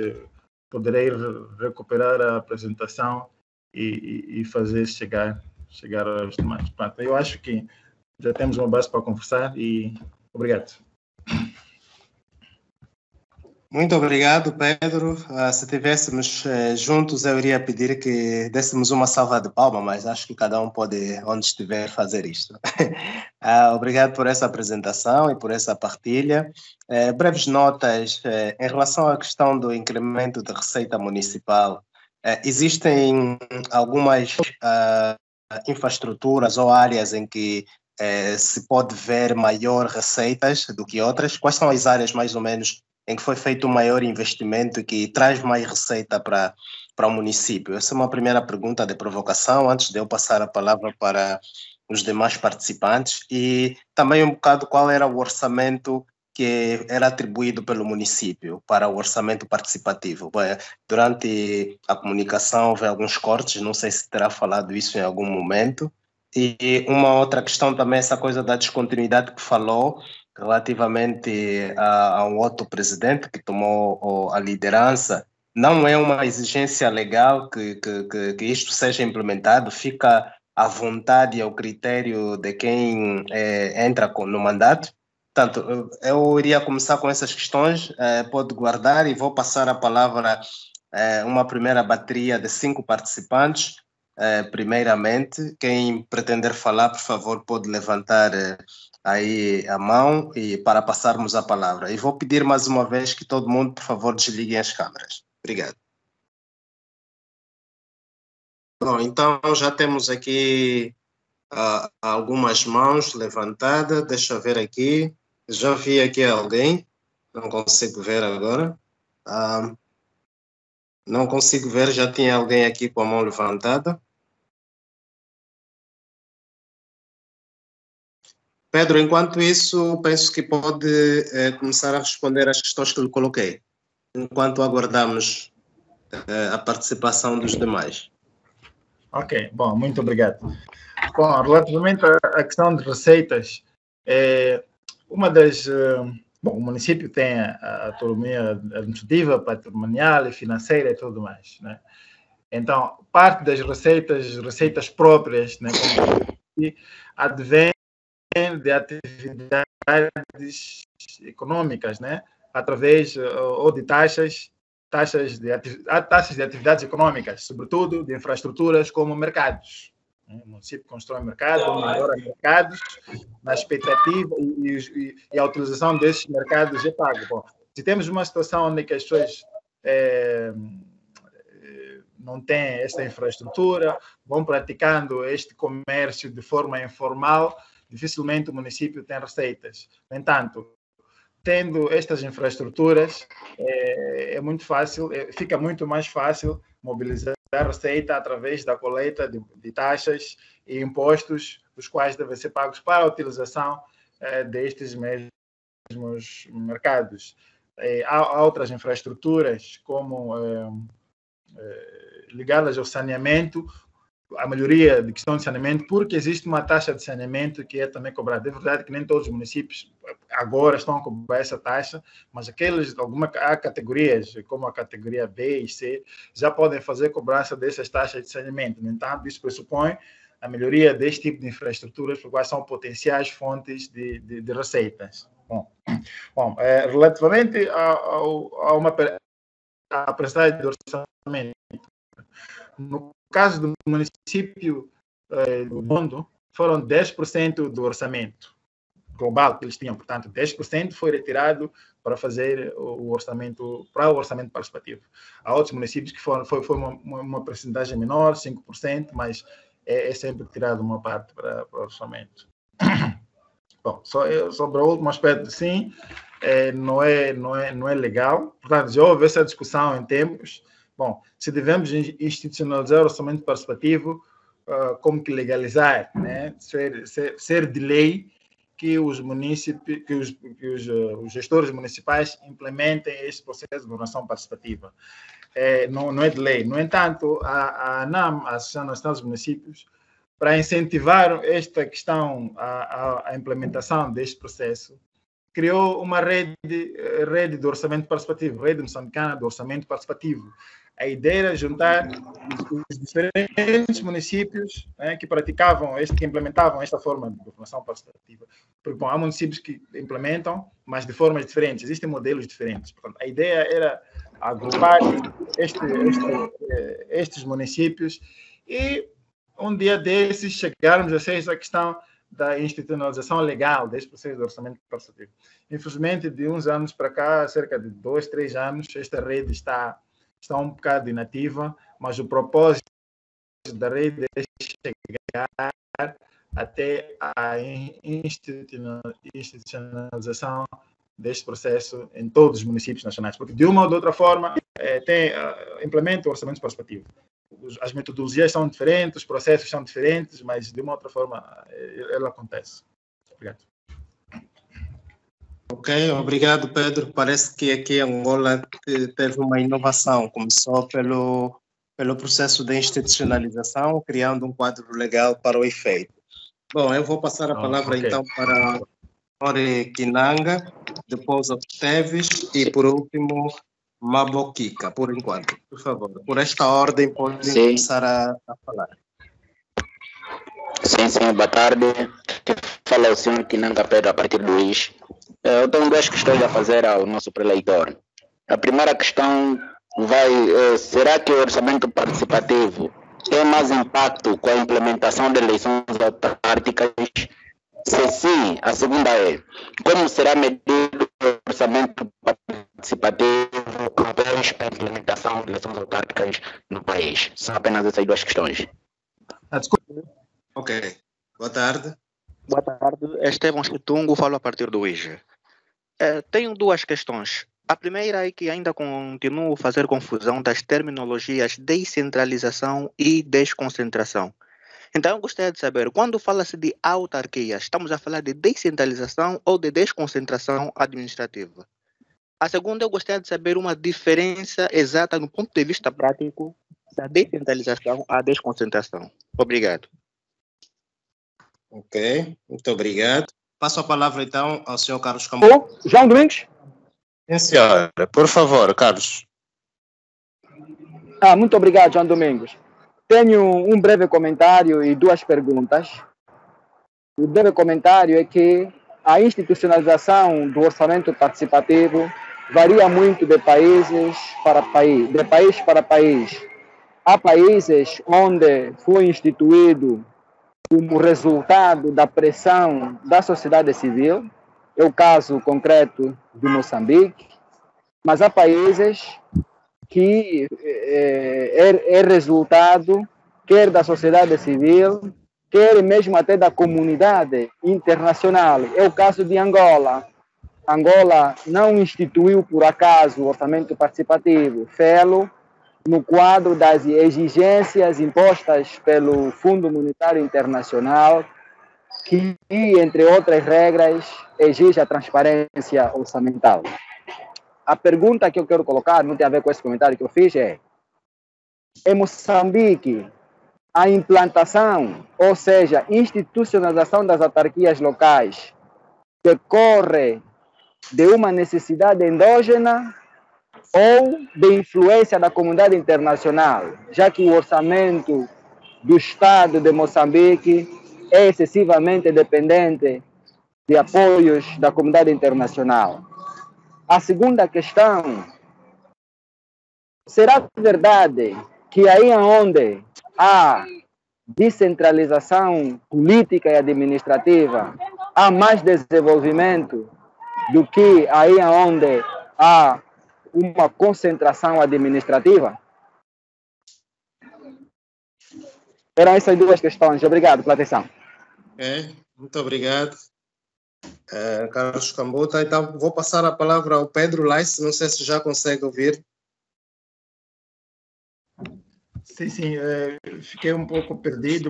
poderei recuperar a apresentação e fazer chegar aos demais. Portanto, eu acho que já temos uma base para conversar e obrigado.
Muito obrigado, Pedro. Se estivéssemos juntos, eu iria pedir que dessemos uma salva de palmas, mas acho que cada um pode, onde estiver, fazer isto. Obrigado por essa apresentação e por essa partilha. Breves notas em relação à questão do incremento de receita municipal. Existem algumas infraestruturas ou áreas em que se pode ver maior receitas do que outras? Quais são as áreas, mais ou menos, em que foi feito um maior investimento e que traz mais receita para o município? Essa é uma primeira pergunta de provocação, antes de eu passar a palavra para os demais participantes, e também um bocado qual era o orçamento que era atribuído pelo município para o orçamento participativo. Durante a comunicação houve alguns cortes, não sei se terá falado isso em algum momento. E uma outra questão também, essa coisa da descontinuidade que falou, relativamente a um outro presidente que tomou a liderança, não é uma exigência legal que isto seja implementado, fica à vontade e ao critério de quem entra no mandato. Portanto, eu iria começar com essas questões, pode guardar, e vou passar a palavra a uma primeira bateria de 5 participantes. Primeiramente, quem pretender falar, por favor, pode levantar aí a mão e para passarmos a palavra. E vou pedir mais uma vez que todo mundo, por favor, desliguem as câmeras. Obrigado. Bom, então já temos aqui algumas mãos levantadas. Deixa eu ver aqui. Já vi aqui alguém. Não consigo ver agora. Não consigo ver, já tinha alguém aqui com a mão levantada. Pedro, enquanto isso, penso que pode começar a responder às questões que lhe coloquei, enquanto aguardamos a participação dos demais.
Ok, bom, muito obrigado. Bom, relativamente à questão de receitas, uma das Bom, o município tem a autonomia administrativa, patrimonial e financeira e tudo mais, né? Então, parte das receitas próprias, né, advém de atividades econômicas, né, através ou de taxas de atividades econômicas, sobretudo de infraestruturas como mercados. O município constrói mercados, melhora mercados, na expectativa e a utilização desses mercados é pago. Bom, se temos uma situação onde as pessoas não têm esta infraestrutura, vão praticando este comércio de forma informal, dificilmente o município tem receitas. No entanto, tendo estas infraestruturas, é muito fácil, fica muito mais fácil mobilizar a receita através da coleta de taxas e impostos, os quais devem ser pagos para a utilização destes mesmos mercados. Há outras infraestruturas, como ligadas ao saneamento, a maioria de questão de saneamento, porque existe uma taxa de saneamento que é também cobrada. É verdade que nem todos os municípios agora estão a cobrar essa taxa, mas há categorias, como a categoria B e C, já podem fazer cobrança dessas taxas de saneamento. No entanto, isso pressupõe a melhoria deste tipo de infraestruturas, porque são potenciais fontes de receitas. Bom, relativamente a uma apresentação de orçamento, no caso do município do mundo, foram 10% do orçamento global que eles tinham. Portanto, 10% foi retirado para fazer o orçamento participativo. Há outros municípios que foi uma percentagem menor, 5%, mas é sempre tirado uma parte para o orçamento. Bom, sobre o último aspecto, sim, não é legal. Portanto, já houve essa discussão em tempos. Bom, se devemos institucionalizar o orçamento participativo, como que legalizar, né? ser de lei que os municípios, que os gestores municipais implementem esse processo de governação participativa. Não é de lei. No entanto, a ANAM, a Associação Nacional dos Municípios, para incentivar esta questão, a implementação deste processo, criou uma rede de orçamento participativo, rede moçambicana de orçamento participativo. A ideia era juntar os diferentes municípios, né, que implementavam esta forma de governação participativa. Porque, bom, há municípios que implementam, mas de formas diferentes. Existem modelos diferentes. Portanto, a ideia era agrupar estes municípios e um dia desses chegarmos a essa questão da institucionalização legal deste processo de orçamento participativo. Infelizmente, de uns anos para cá, cerca de 2, 3 anos, esta rede está um bocado inativa, mas o propósito da rede é chegar até a institucionalização deste processo em todos os municípios nacionais, porque de uma ou de outra forma implementa o orçamento participativo. As metodologias são diferentes, os processos são diferentes, mas de uma ou outra forma ela acontece. Obrigado.
Ok, obrigado, Pedro. Parece que aqui em Angola teve uma inovação. Começou pelo processo de institucionalização, criando um quadro legal para o efeito. Bom, eu vou passar a palavra então para Ore Kinanga, depois Teves e, por último, Mabokika, por enquanto. Por favor, por esta ordem, podem começar a falar.
Sim, boa tarde. Fala o senhor Kinanga Pedro, a partir do Luís. Eu tenho 2 questões a fazer ao nosso preleitor. A primeira questão será que o orçamento participativo tem mais impacto com a implementação de eleições autárquicas? Se sim, a segunda é, como será medido o orçamento participativo após a implementação de eleições autárquicas no país? São apenas essas 2 questões.
Desculpa.
Ok. Boa tarde.
Boa tarde. Esteban Chitungo, falo a partir do IGE. Tenho 2 questões. A primeira é que ainda continuo a fazer confusão das terminologias descentralização e desconcentração. Então, eu gostaria de saber, quando fala-se de autarquias, estamos a falar de descentralização ou de desconcentração administrativa? A segunda, eu gostaria de saber uma diferença exata no ponto de vista prático da descentralização à desconcentração. Obrigado.
Ok, muito obrigado. Passo a palavra, então, ao senhor Carlos Cambuta.
João Domingos?
Sim, senhora. Por favor, Carlos.
Muito obrigado, João Domingos. Tenho um breve comentário e duas perguntas. O breve comentário é que a institucionalização do orçamento participativo varia muito de país para país. Há países onde foi instituído como resultado da pressão da sociedade civil, é o caso concreto de Moçambique, mas há países que é resultado quer da sociedade civil, quer mesmo até da comunidade internacional. É o caso de Angola. Angola não instituiu por acaso o orçamento participativo, fê-lo no quadro das exigências impostas pelo Fundo Monetário Internacional, que, entre outras regras, exige a transparência orçamental. A pergunta que eu quero colocar, não tem a ver com esse comentário que eu fiz, é: em Moçambique, a implantação, ou seja, institucionalização das autarquias locais, decorre de uma necessidade endógena ou de influência da comunidade internacional, já que o orçamento do Estado de Moçambique é excessivamente dependente de apoios da comunidade internacional? A segunda questão: será verdade que aí onde há descentralização política e administrativa, há mais desenvolvimento do que aí onde há uma concentração administrativa? Eram essas duas questões. Obrigado pela atenção.
Muito obrigado, Carlos Cambuta. Então, vou passar a palavra ao Pedro Lais. Não sei se já consegue ouvir.
Sim, fiquei um pouco perdido.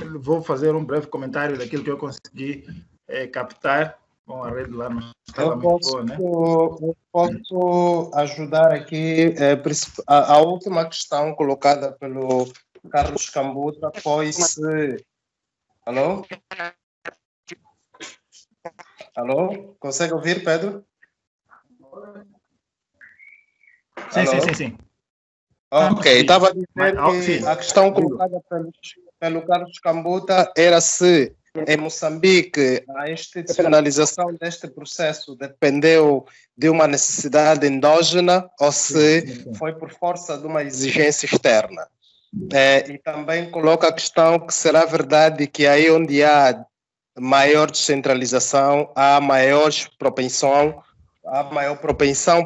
Eu vou fazer um breve comentário daquilo que eu consegui captar. Bom, a rede lá não estava muito boa, né?
Eu posso ajudar aqui. A última questão colocada pelo Carlos Cambuta foi se... Alô? Alô? Consegue ouvir, Pedro?
Sim.
Ok, estava a dizer que a questão colocada pelo Carlos Cambuta era se em Moçambique a institucionalização deste processo dependeu de uma necessidade endógena ou se foi por força de uma exigência externa. E também coloca a questão que será verdade que aí onde há maior descentralização há maior propensão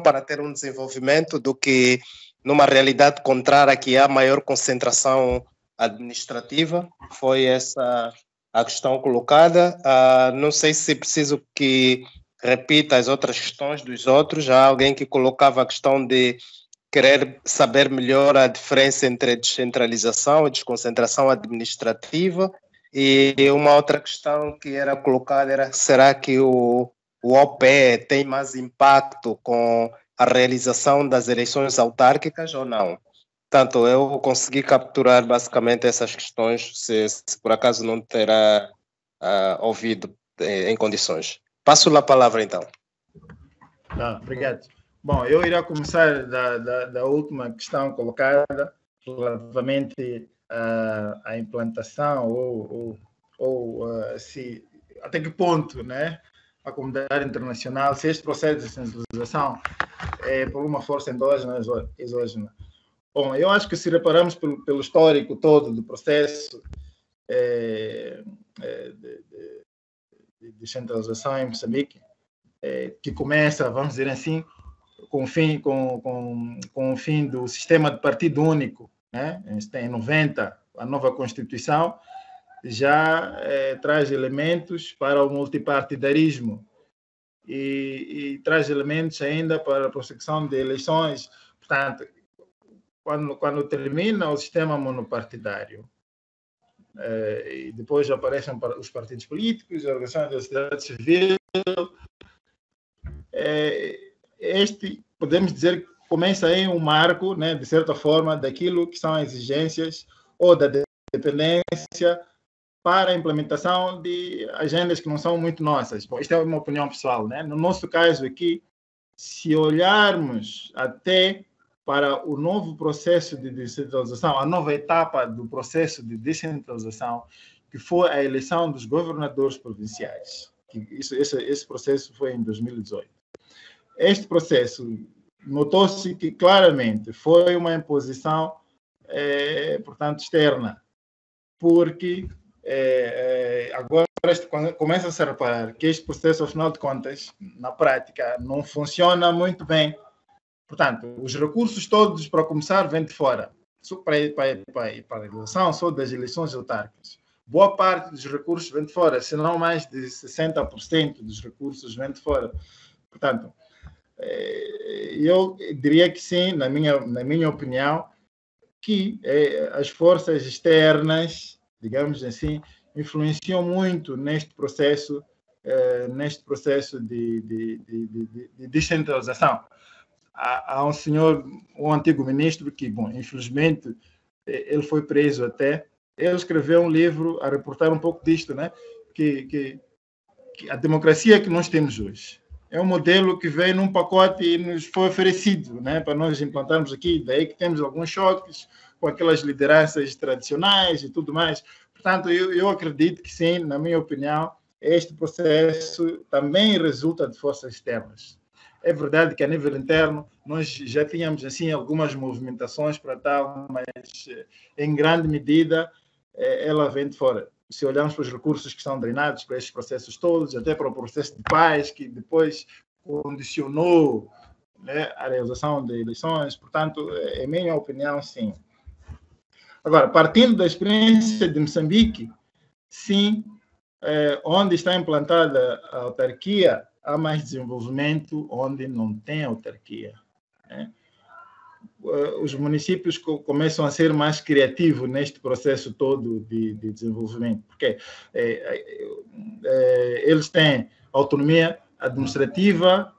para ter um desenvolvimento do que numa realidade contrária, que há maior concentração administrativa. Foi essa a questão colocada. Não sei se preciso que repita as outras questões dos outros. Já há alguém que colocava a questão de querer saber melhor a diferença entre descentralização e desconcentração administrativa. E uma outra questão que era colocada era: será que o OPE tem mais impacto com a realização das eleições autárquicas ou não? Portanto, eu consegui capturar basicamente essas questões, se por acaso não terá ouvido em condições. Passo a palavra, então.
Obrigado. Bom, eu iria começar da última questão colocada, relativamente à implantação ou se até que ponto, né, a comunidade internacional, se este processo de descentralização é por uma força endógena ou exógena. Bom, eu acho que se reparamos pelo histórico todo do processo de descentralização em Moçambique, que começa, vamos dizer assim, com o fim do sistema de partido único, né? Em 90, a nova Constituição já traz elementos para o multipartidarismo e traz elementos ainda para a prossecução de eleições. Portanto, quando termina o sistema monopartidário, e depois aparecem os partidos políticos, as organizações da sociedade civil, podemos dizer que começa aí um marco, né, de certa forma, daquilo que são as exigências ou da dependência para a implementação de agendas que não são muito nossas. Bom, isto é uma opinião pessoal, né? No nosso caso aqui, se olharmos até para o novo processo de descentralização, a nova etapa do processo de descentralização, que foi a eleição dos governadores provinciais. Esse processo foi em 2018. Este processo, notou-se que claramente foi uma imposição, portanto, externa, porque agora começa-se a reparar que este processo, ao final de contas, na prática, não funciona muito bem. Portanto, os recursos todos, para começar, vêm de fora, para a eleição, só das eleições autárquicas. Boa parte dos recursos vem de fora, se não mais de 60% dos recursos vem de fora. Portanto, eu diria que sim, na minha opinião, que as forças externas, digamos assim, influenciam muito neste processo de descentralização. Há um senhor, um antigo ministro, que, bom, infelizmente, ele foi preso até. Ele escreveu um livro a reportar um pouco disto, né? Que a democracia que nós temos hoje é um modelo que veio num pacote e nos foi oferecido, né, para nós implantarmos aqui. Daí que temos alguns choques com aquelas lideranças tradicionais e tudo mais. Portanto, eu acredito que sim, na minha opinião, este processo também resulta de forças externas. É verdade que a nível interno nós já tínhamos assim algumas movimentações para tal, mas em grande medida ela vem de fora. Se olharmos para os recursos que são drenados para estes processos todos, até para o processo de paz, que depois condicionou, né, a realização de eleições, portanto, em minha opinião, sim. Agora, partindo da experiência de Moçambique, sim, onde está implantada a autarquia, há mais desenvolvimento onde não tem autarquia, né? Os municípios começam a ser mais criativos neste processo todo de desenvolvimento, porque eles têm autonomia administrativa,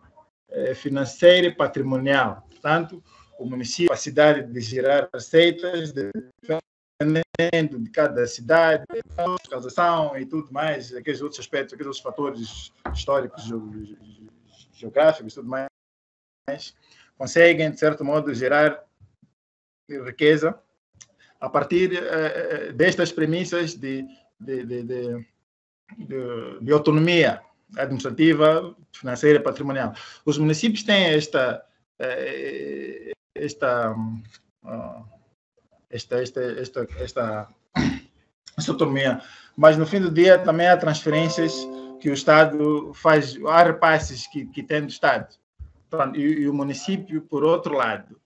financeira e patrimonial. Portanto, o município, a cidade de gerar receitas, dependendo de cada cidade, localização e tudo mais, aqueles outros aspectos, aqueles outros fatores históricos, geográficos e tudo mais, conseguem, de certo modo, gerar riqueza a partir destas premissas de autonomia administrativa, financeira e patrimonial. Os municípios têm esta autonomia, mas no fim do dia também há transferências que o Estado faz, há repasses que tem do Estado. E o município, por outro lado,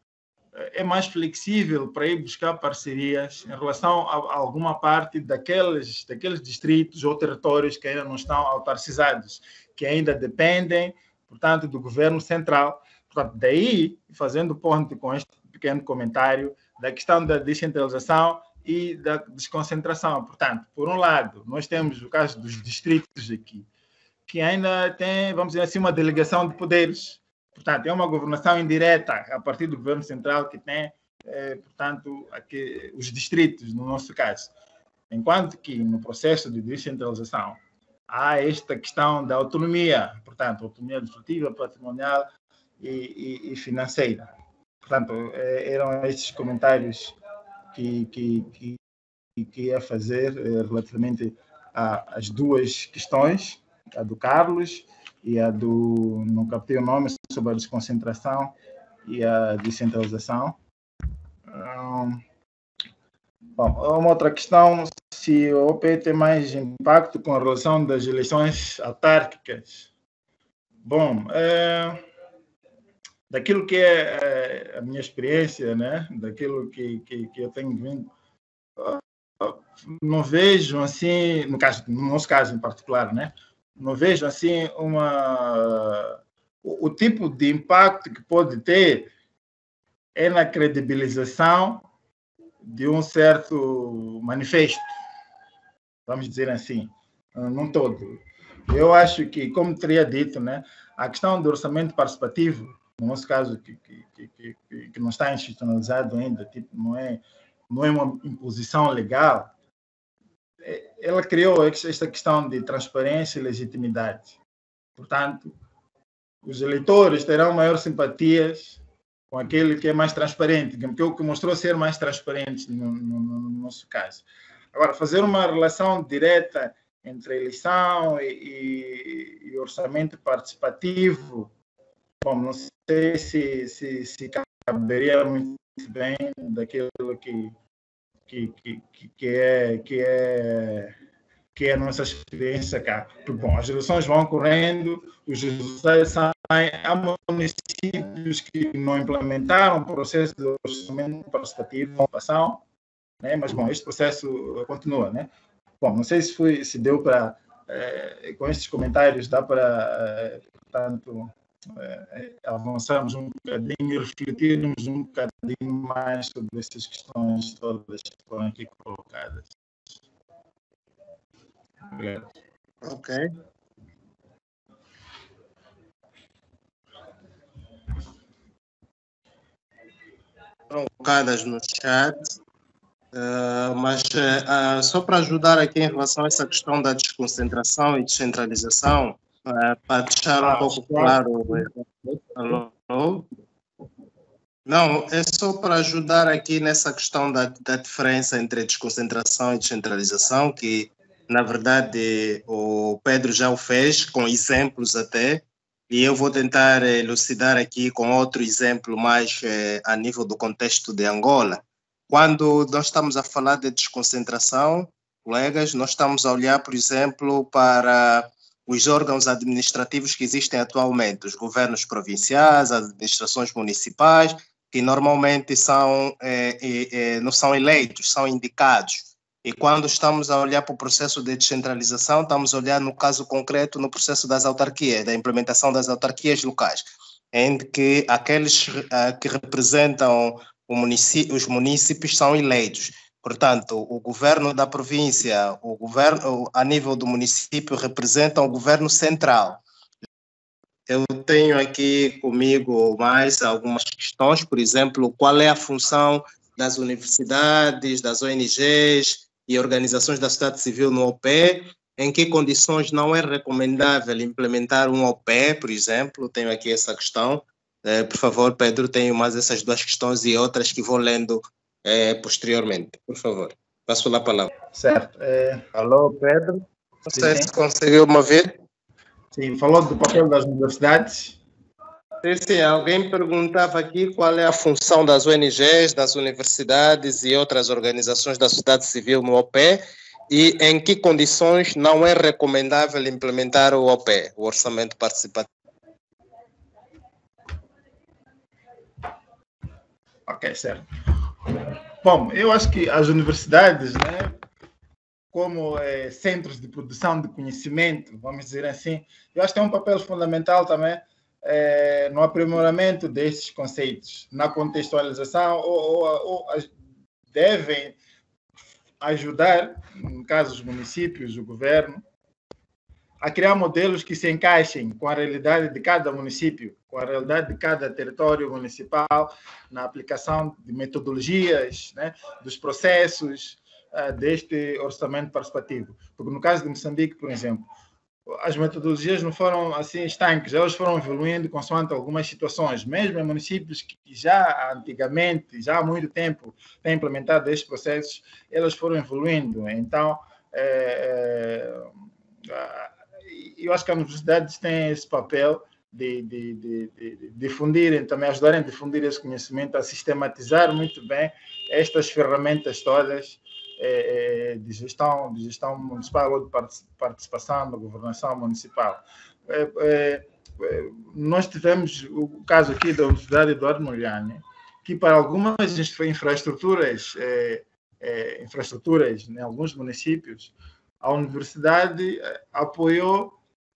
é mais flexível para ir buscar parcerias em relação a alguma parte daqueles distritos ou territórios que ainda não estão autarcizados, que ainda dependem, portanto, do governo central. Portanto, daí, fazendo ponto com este pequeno comentário da questão da descentralização e da desconcentração. Portanto, por um lado, nós temos o caso dos distritos aqui, que ainda tem, vamos dizer assim, uma delegação de poderes. Portanto, é uma governação indireta a partir do governo central que tem, portanto, aqui, os distritos, no nosso caso. Enquanto que no processo de descentralização há esta questão da autonomia, portanto, autonomia administrativa, patrimonial e financeira. Portanto, eram estes comentários que ia fazer relativamente às duas questões, a do Carlos e a do, não captei o nome, sobre a desconcentração e a descentralização. Bom, uma outra questão, se o OP tem mais impacto com a relação das eleições autárquicas. Bom, daquilo que é a minha experiência, né? Daquilo que eu tenho vindo, não vejo assim, no nosso caso em particular, né? Não vejo assim o tipo de impacto que pode ter é na credibilização de um certo manifesto, vamos dizer assim, não todo. Eu acho que, como teria dito, né, a questão do orçamento participativo, no nosso caso, que não está institucionalizado ainda, tipo, não é uma imposição legal, ela criou esta questão de transparência e legitimidade. Portanto, os eleitores terão maior simpatias com aquele que é mais transparente, que mostrou ser mais transparente no nosso caso. Agora, fazer uma relação direta entre eleição e orçamento participativo, bom, não sei se caberia muito bem daquilo que é a nossa experiência cá. Porque, bom, as eleições vão ocorrendo, os resultados saem, há municípios que não implementaram o processo de orçamento participativo, né? Mas, bom, este processo continua, né? Bom, não sei se deu para, com estes comentários, dá para, portanto, avançarmos um bocadinho e refletirmos um bocadinho mais sobre essas questões todas que foram aqui colocadas. Obrigado.
Ok. Foram colocadas no chat, mas só para ajudar aqui em relação a essa questão da desconcentração e descentralização, para deixar um pouco claro. Alô? Não, é só para ajudar aqui nessa questão da diferença entre desconcentração e descentralização, que na verdade o Pedro já o fez, com exemplos até, e eu vou tentar elucidar aqui com outro exemplo mais a nível do contexto de Angola. Quando nós estamos a falar de desconcentração, colegas, nós estamos a olhar, por exemplo, para os órgãos administrativos que existem atualmente, os governos provinciais, as administrações municipais, que normalmente não são eleitos, são indicados. E quando estamos a olhar para o processo de descentralização, estamos a olhar no caso concreto no processo das autarquias, da implementação das autarquias locais, em que aqueles que representam os munícipes são eleitos. Portanto, o governo da província, o governo a nível do município representa o governo central. Eu tenho aqui comigo mais algumas questões, por exemplo, qual é a função das universidades, das ONGs e organizações da sociedade civil no OPE, em que condições não é recomendável implementar um OPE, por exemplo. Tenho aqui essa questão. Por favor, Pedro, tenho mais essas duas questões e outras que vou lendo posteriormente. Por favor, passo a palavra.
Certo.
Alô, Pedro? Não sei se conseguiu me ouvir.
Sim, falou do papel das universidades.
Sim, alguém perguntava aqui qual é a função das ONGs, das universidades e outras organizações da sociedade civil no OPE e em que condições não é recomendável implementar o OPE, o Orçamento Participativo.
Ok, certo. Bom, eu acho que as universidades, né, como centros de produção de conhecimento, vamos dizer assim, eu acho que tem um papel fundamental também no aprimoramento desses conceitos, na contextualização, ou devem ajudar, no caso os municípios, o governo, a criar modelos que se encaixem com a realidade de cada município, com a realidade de cada território municipal, na aplicação de metodologias, né, dos processos deste orçamento participativo. Porque no caso de Moçambique, por exemplo, as metodologias não foram assim estanques, elas foram evoluindo consoante algumas situações, mesmo em municípios que já antigamente, já há muito tempo, têm implementado estes processos, elas foram evoluindo. Então, eu acho que as universidades têm esse papel de difundirem, também ajudarem a difundir esse conhecimento, a sistematizar muito bem estas ferramentas todas de gestão municipal ou de participação da governação municipal. Nós tivemos o caso aqui da Universidade Eduardo Mondlane, que para algumas infraestruturas em alguns municípios, a universidade apoiou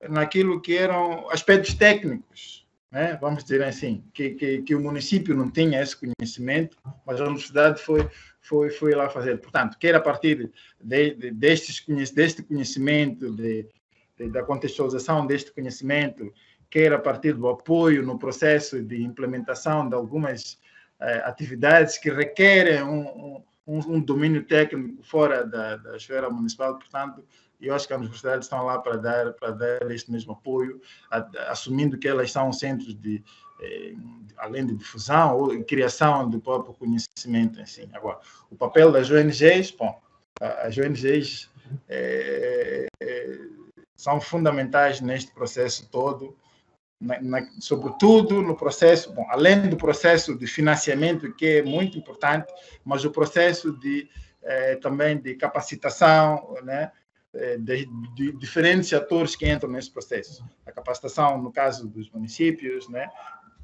naquilo que eram aspectos técnicos, né? Vamos dizer assim, que o município não tinha esse conhecimento, mas a universidade foi lá fazer. Portanto, quer a partir deste conhecimento, da contextualização deste conhecimento, quer a partir do apoio no processo de implementação de algumas atividades que requerem um domínio técnico fora da esfera municipal, portanto, eu acho que as universidades estão lá para dar este mesmo apoio, assumindo que elas são centros além de difusão ou criação do próprio conhecimento em si. Agora, o papel das ONGs, bom, as ONGs são fundamentais neste processo todo, sobretudo no processo, bom, além do processo de financiamento, que é muito importante, mas o processo também de capacitação, né, de diferentes atores que entram nesse processo. A capacitação, no caso dos municípios, né,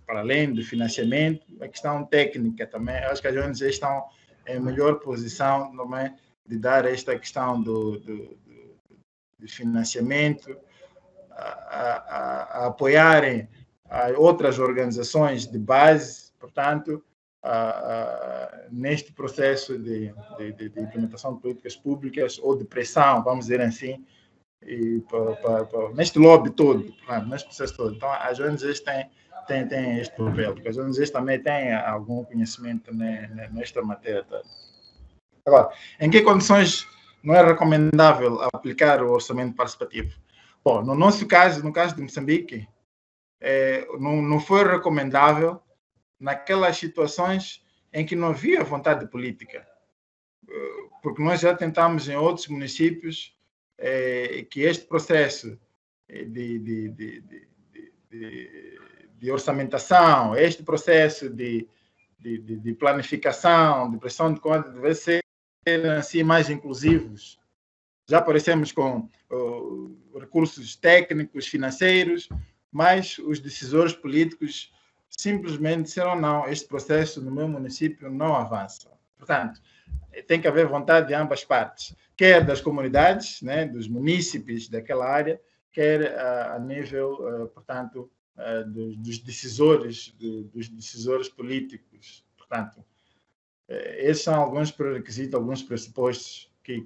para além do financiamento, a questão técnica também. Eu acho que as ONGs estão em melhor posição também de dar esta questão de financiamento, a apoiarem outras organizações de base, portanto, neste processo de implementação de políticas públicas ou de pressão, vamos dizer assim, neste lobby todo, neste processo todo. Então, as ONGs têm este papel, porque as ONGs também têm algum conhecimento nesta matéria toda. Agora, em que condições não é recomendável aplicar o orçamento participativo? Bom, no nosso caso, no caso de Moçambique, não foi recomendável naquelas situações em que não havia vontade política, porque nós já tentamos em outros municípios que este processo de orçamentação, este processo de planificação, de pressão de contas, deve ser assim mais inclusivos. Já aparecemos com recursos técnicos, financeiros, mas os decisores políticos simplesmente disseram não, este processo no meu município não avança. Portanto, tem que haver vontade de ambas partes, quer das comunidades, né, dos munícipes daquela área, quer a nível, portanto, dos decisores políticos. Portanto, esses são alguns pré-requisitos, alguns pressupostos que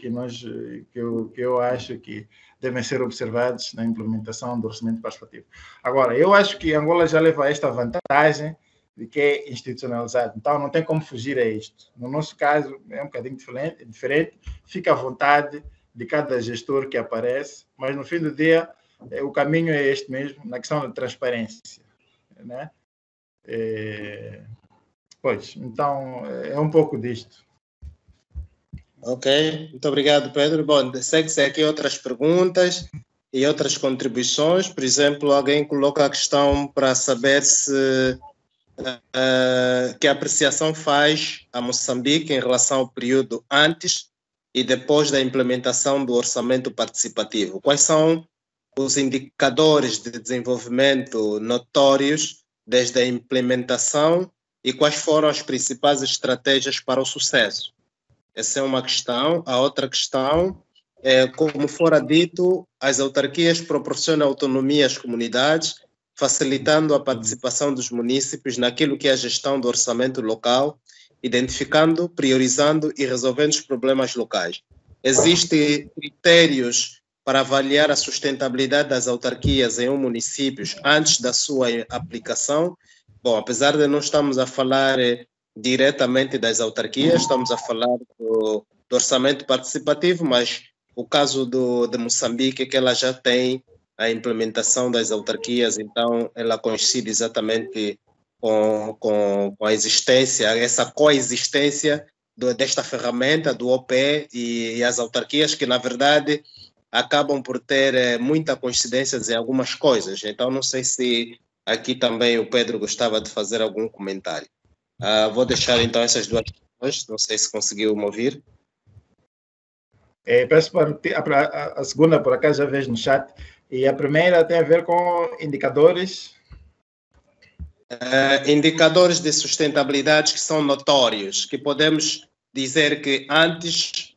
eu acho que devem ser observados na implementação do orçamento participativo. Agora, eu acho que Angola já leva esta vantagem de que é institucionalizado, então não tem como fugir a isto. No nosso caso, é um bocadinho diferente, fica à vontade de cada gestor que aparece, mas no fim do dia, o caminho é este mesmo, na questão da transparência, né? Pois, então, é um pouco disto.
Ok, muito obrigado, Pedro. Bom, segue-se aqui outras perguntas e outras contribuições. Por exemplo, alguém coloca a questão para saber se que apreciação faz a Moçambique em relação ao período antes e depois da implementação do orçamento participativo. Quais são os indicadores de desenvolvimento notórios desde a implementação e quais foram as principais estratégias para o sucesso? Essa é uma questão. A outra questão é, como fora dito, as autarquias proporcionam autonomia às comunidades, facilitando a participação dos munícipes naquilo que é a gestão do orçamento local, identificando, priorizando e resolvendo os problemas locais. Existem critérios para avaliar a sustentabilidade das autarquias em um município antes da sua aplicação. Bom, apesar de não estamos a falar diretamente das autarquias, estamos a falar do orçamento participativo, mas o caso de Moçambique é que ela já tem a implementação das autarquias, então ela coincide exatamente com a existência, essa coexistência desta ferramenta, do OPE e as autarquias, que na verdade acabam por ter muita coincidência em algumas coisas. Então não sei se aqui também o Pedro gostava de fazer algum comentário. Vou deixar então essas duas questões, não sei se conseguiu me ouvir.
Peço para a segunda, por acaso já vejo no chat, e a primeira tem a ver com indicadores.
Indicadores de sustentabilidade que são notórios, que podemos dizer que antes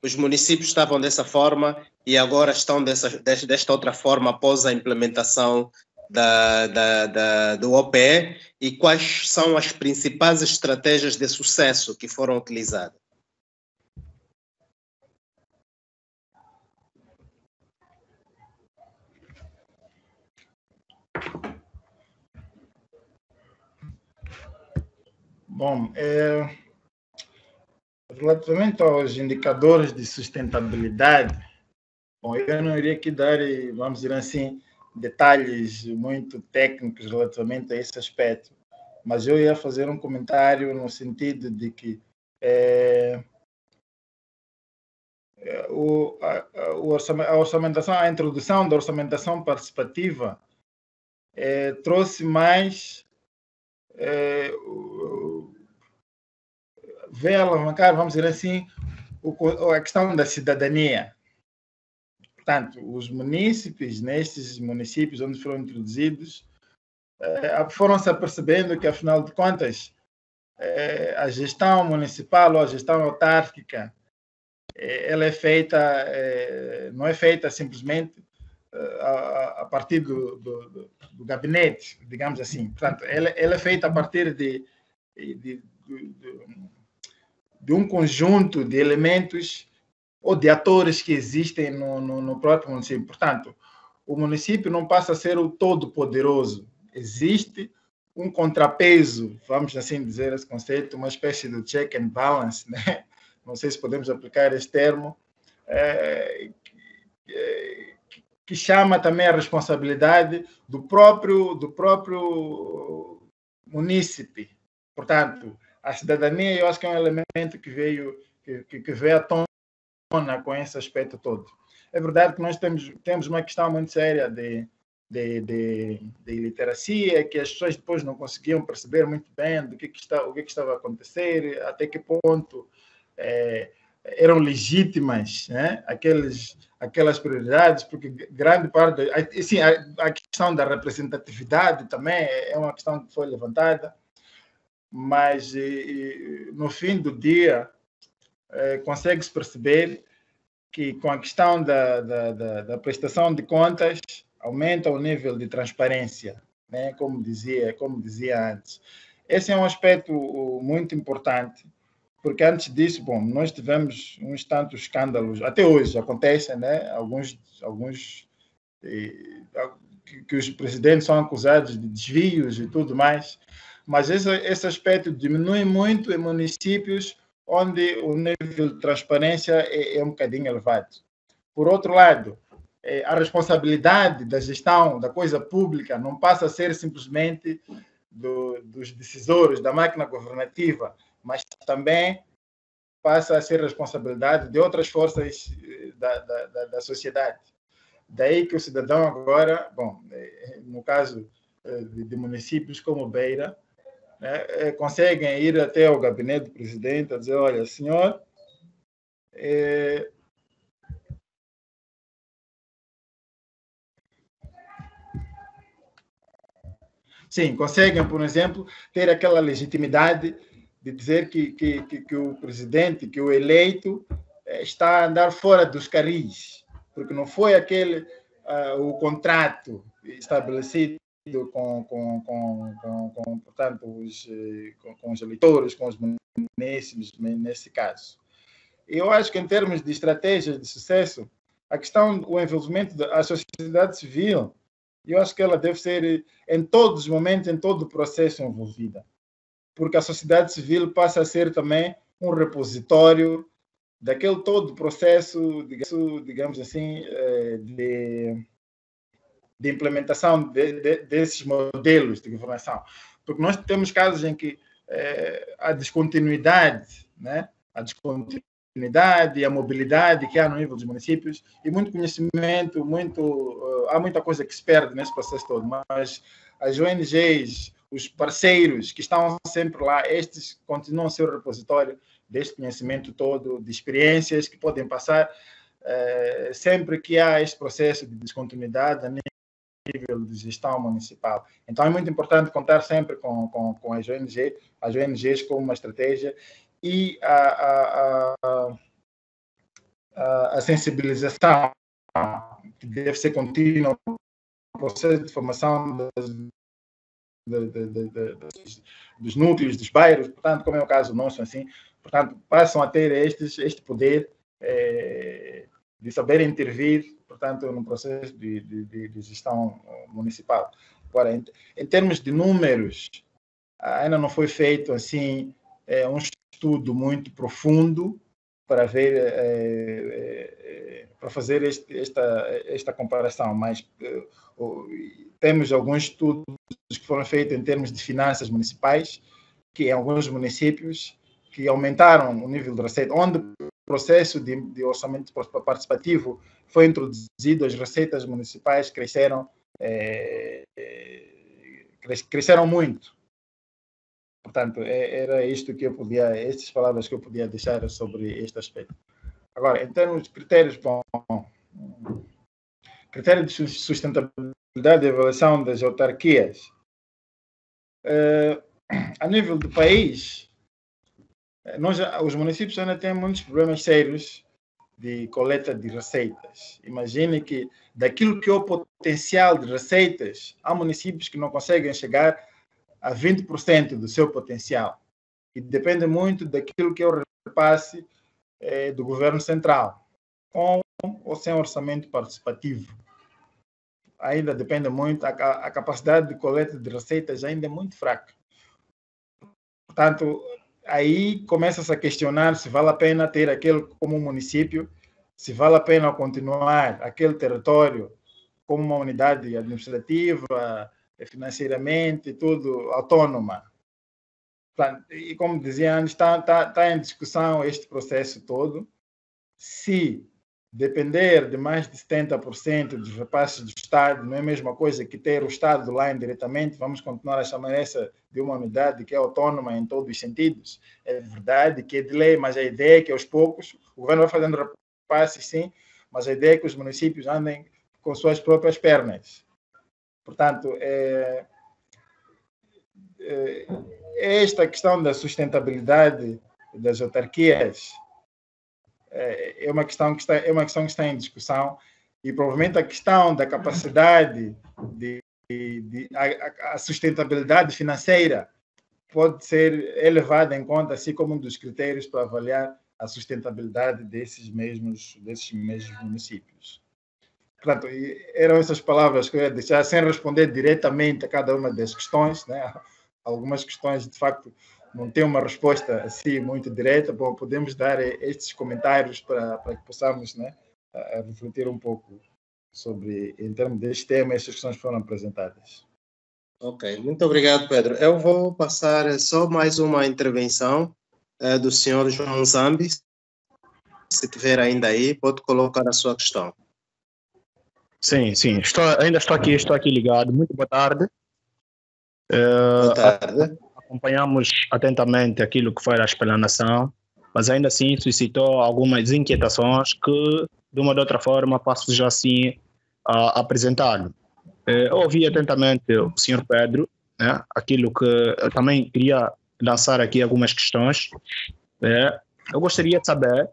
os municípios estavam dessa forma e agora estão desta outra forma após a implementação do OPE, e quais são as principais estratégias de sucesso que foram utilizadas?
Bom, Relativamente aos indicadores de sustentabilidade, bom, eu não iria aqui dar, vamos dizer assim, detalhes muito técnicos relativamente a esse aspecto, mas eu ia fazer um comentário no sentido de que a orçamentação, a introdução da orçamentação participativa trouxe mais veio alavancar, vamos dizer assim, a questão da cidadania. Portanto, os munícipes, nestes municípios onde foram introduzidos, foram se apercebendo que, afinal de contas, a gestão municipal ou a gestão autárquica, ela é feita, não é feita simplesmente a partir do gabinete, digamos assim. Portanto, ela é feita a partir de um conjunto de elementos ou de atores que existem no próprio município. Portanto, o município não passa a ser o todo-poderoso. Existe um contrapeso, vamos assim dizer esse conceito, uma espécie de check and balance, né? Não sei se podemos aplicar esse termo, que chama também a responsabilidade do próprio munícipe. Portanto, a cidadania, eu acho que é um elemento que veio à tona com esse aspecto todo. É verdade que nós temos uma questão muito séria de iliteracia, que as pessoas depois não conseguiam perceber muito bem o que estava a acontecer, até que ponto eram legítimas, né? Aquelas prioridades, porque grande parte... Assim, a questão da representatividade também é uma questão que foi levantada, mas no fim do dia consegue-se perceber que com a questão da prestação de contas aumenta o nível de transparência, né? Como dizia antes. Esse é um aspecto muito importante, porque antes disso, bom, nós tivemos uns tantos escândalos, até hoje acontecem, né? Alguns que os presidentes são acusados de desvios e tudo mais, mas esse aspecto diminui muito em municípios onde o nível de transparência é um bocadinho elevado. Por outro lado, a responsabilidade da gestão da coisa pública não passa a ser simplesmente dos decisores, da máquina governativa, mas também passa a ser responsabilidade de outras forças da sociedade. Daí que o cidadão agora, bom, no caso de municípios como Beira, né, conseguem ir até o gabinete do presidente a dizer, olha, senhor, sim, conseguem, por exemplo, ter aquela legitimidade de dizer que o presidente, que o eleito está a andar fora dos caris, porque não foi aquele o contrato estabelecido portanto, com os eleitores, com os munícipes, nesse caso. Eu acho que, em termos de estratégias de sucesso, a questão do envolvimento da sociedade civil, eu acho que ela deve ser, em todos os momentos, em todo o processo, envolvida. Porque a sociedade civil passa a ser também um repositório daquele todo o processo, digamos assim, de implementação desses modelos de governação. Porque nós temos casos em que a descontinuidade, né? A descontinuidade e a mobilidade que há no nível dos municípios, e muito conhecimento, há muita coisa que se perde nesse processo todo, mas as ONGs, os parceiros que estão sempre lá, estes continuam a ser o repositório deste conhecimento todo, de experiências que podem passar sempre que há este processo de descontinuidade a nível de gestão municipal. Então é muito importante contar sempre com as ONGs como uma estratégia, e a sensibilização que deve ser contínua, o processo de formação dos núcleos, dos bairros, portanto, como é o caso nosso, assim, portanto, passam a ter este poder de saber intervir, portanto, no processo de gestão municipal. Agora, em termos de números, ainda não foi feito assim um estudo muito profundo para ver, para fazer esta comparação, mas temos alguns estudos que foram feitos em termos de finanças municipais, que em alguns municípios que aumentaram o nível de receita, onde o processo de orçamento participativo foi introduzido, as receitas municipais cresceram muito. Portanto, era isto que estas palavras que eu podia deixar sobre este aspecto. Agora, em termos de critérios, critério de sustentabilidade e avaliação das autarquias, a nível do país, os municípios ainda têm muitos problemas sérios de coleta de receitas. Imagine que daquilo que é o potencial de receitas, há municípios que não conseguem chegar a 20% do seu potencial. E depende muito daquilo que é o repasse do governo central, com ou sem orçamento participativo. Ainda depende muito, a capacidade de coleta de receitas ainda é muito fraca. Portanto, aí começa-se a questionar se vale a pena ter aquele como município, se vale a pena continuar aquele território como uma unidade administrativa, financeiramente, tudo autônoma. Portanto, e como dizia antes, está em discussão este processo todo. Se depender de mais de 70% dos repasses do Estado, não é a mesma coisa que ter o Estado lá indiretamente, vamos continuar a chamar essa de uma unidade que é autônoma em todos os sentidos. É verdade que é de lei, mas a ideia é que aos poucos o governo vai fazendo repasses, sim, mas a ideia é que os municípios andem com suas próprias pernas. Portanto, esta questão da sustentabilidade das autarquias é uma questão que está em discussão, e provavelmente a questão da capacidade a sustentabilidade financeira pode ser elevada em conta, assim como um dos critérios para avaliar a sustentabilidade desses mesmos municípios. Portanto, eram essas palavras que eu ia deixar, sem responder diretamente a cada uma das questões, né? Algumas questões, de facto, não têm uma resposta assim muito direta. Bom, podemos dar estes comentários para que possamos, né, refletir um pouco sobre, em termos deste tema, estas questões foram apresentadas.
Ok, muito obrigado, Pedro. Eu vou passar só mais uma intervenção do senhor João Zambi. Se estiver ainda aí, pode colocar a sua questão.
Sim, ainda estou aqui ligado. Muito boa tarde.
Boa tarde.
Acompanhamos atentamente aquilo que foi a explanação, mas ainda assim suscitou algumas inquietações que, de uma ou de outra forma, passo já assim a apresentá-lo. Eu ouvi atentamente o Sr. Pedro, né, aquilo que eu também queria lançar aqui algumas questões. Eu gostaria de saber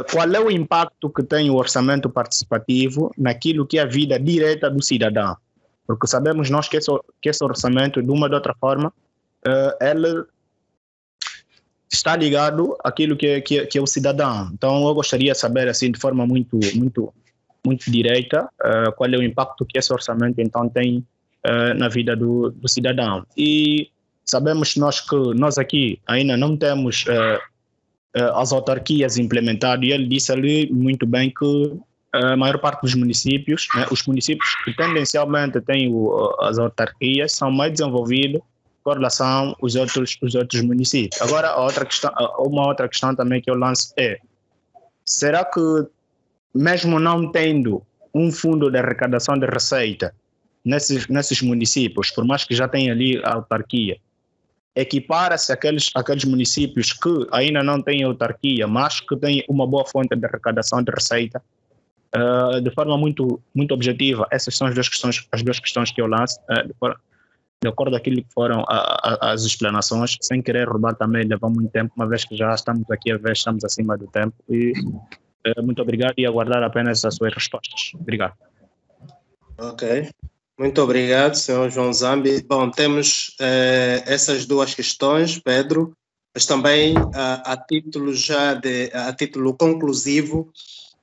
qual é o impacto que tem o orçamento participativo naquilo que é a vida direta do cidadão, porque sabemos nós que esse orçamento, de uma ou de outra forma, ele está ligado àquilo que é o cidadão. Então eu gostaria de saber assim de forma muito direta qual é o impacto que esse orçamento então tem na vida do cidadão. E sabemos nós aqui ainda não temos as autarquias implementadas, e ele disse ali muito bem que a maior parte dos municípios, né, os municípios que tendencialmente têm as autarquias, são mais desenvolvidos com relação aos outros municípios. Agora, uma outra questão também que eu lanço é: será que, mesmo não tendo um fundo de arrecadação de receita nesses municípios, por mais que já tenha ali a autarquia, equipara-se aqueles municípios que ainda não têm autarquia, mas que têm uma boa fonte de arrecadação de receita? De forma muito objetiva, essas são as duas questões que eu lanço, de acordo com aquilo que foram as explanações, sem querer roubar também, levar muito tempo, uma vez que já estamos aqui, estamos acima do tempo. E muito obrigado, e aguardar apenas as suas respostas. Obrigado.
Ok. Muito obrigado, senhor João Zambi. Bom, temos essas duas questões, Pedro, mas também a título conclusivo,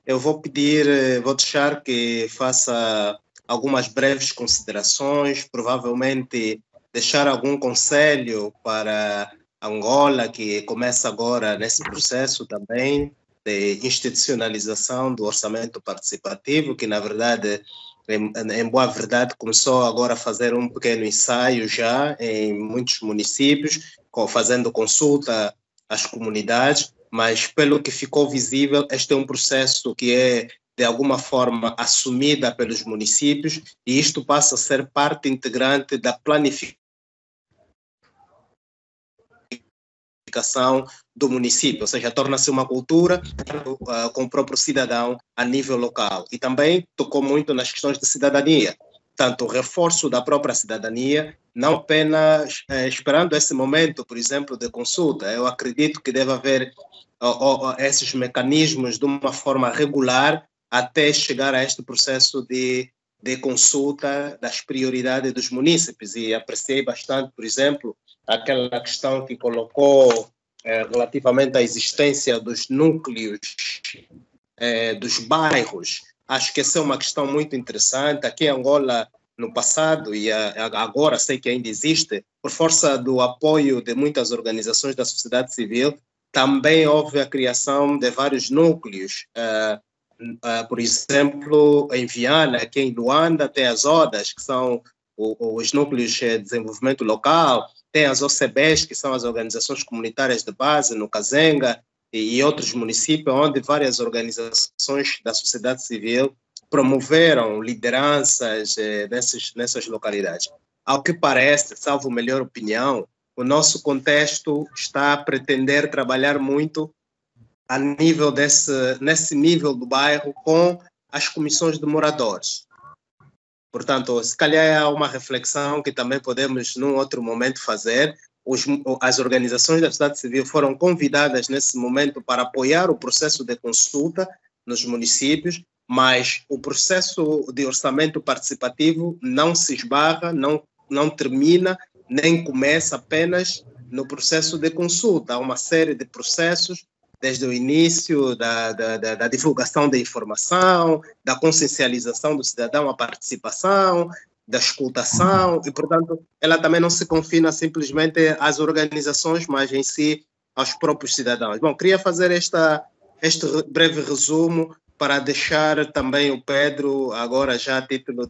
eu vou deixar que faça algumas breves considerações, provavelmente deixar algum conselho para Angola, que começa agora nesse processo também de institucionalização do orçamento participativo, que na verdade, em boa verdade, começou agora a fazer um pequeno ensaio já em muitos municípios, fazendo consulta às comunidades, mas pelo que ficou visível, este é um processo que é de alguma forma assumida pelos municípios, e isto passa a ser parte integrante da planificação do município, ou seja, torna-se uma cultura com o próprio cidadão a nível local. E também tocou muito nas questões de cidadania, tanto o reforço da própria cidadania, não apenas esperando esse momento, por exemplo, de consulta. Eu acredito que deve haver esses mecanismos de uma forma regular até chegar a este processo de consulta das prioridades dos munícipes. E apreciei bastante, por exemplo, aquela questão que colocou relativamente à existência dos núcleos, dos bairros. Acho que essa é uma questão muito interessante. Aqui em Angola, no passado e agora sei que ainda existe, por força do apoio de muitas organizações da sociedade civil, também houve a criação de vários núcleos. Por exemplo, em Viana, aqui em Luanda, tem as ODAs, que são os núcleos de desenvolvimento local, tem as OCBs, que são as organizações comunitárias de base, no Kazenga e outros municípios, onde várias organizações da sociedade civil promoveram lideranças nessas localidades. Ao que parece, salvo melhor opinião, o nosso contexto está a pretender trabalhar muito a nível nesse nível do bairro com as comissões de moradores. Portanto, se calhar é uma reflexão que também podemos, num outro momento, fazer. As organizações da sociedade civil foram convidadas nesse momento para apoiar o processo de consulta nos municípios, mas o processo de orçamento participativo não se esbarra, não termina, nem começa apenas no processo de consulta. Há uma série de processos, desde o início da divulgação da informação, da consciencialização do cidadão, a participação, da escutação, e, portanto, ela também não se confina simplesmente às organizações, mas em si aos próprios cidadãos. Bom, queria fazer este breve resumo para deixar também o Pedro, agora já a título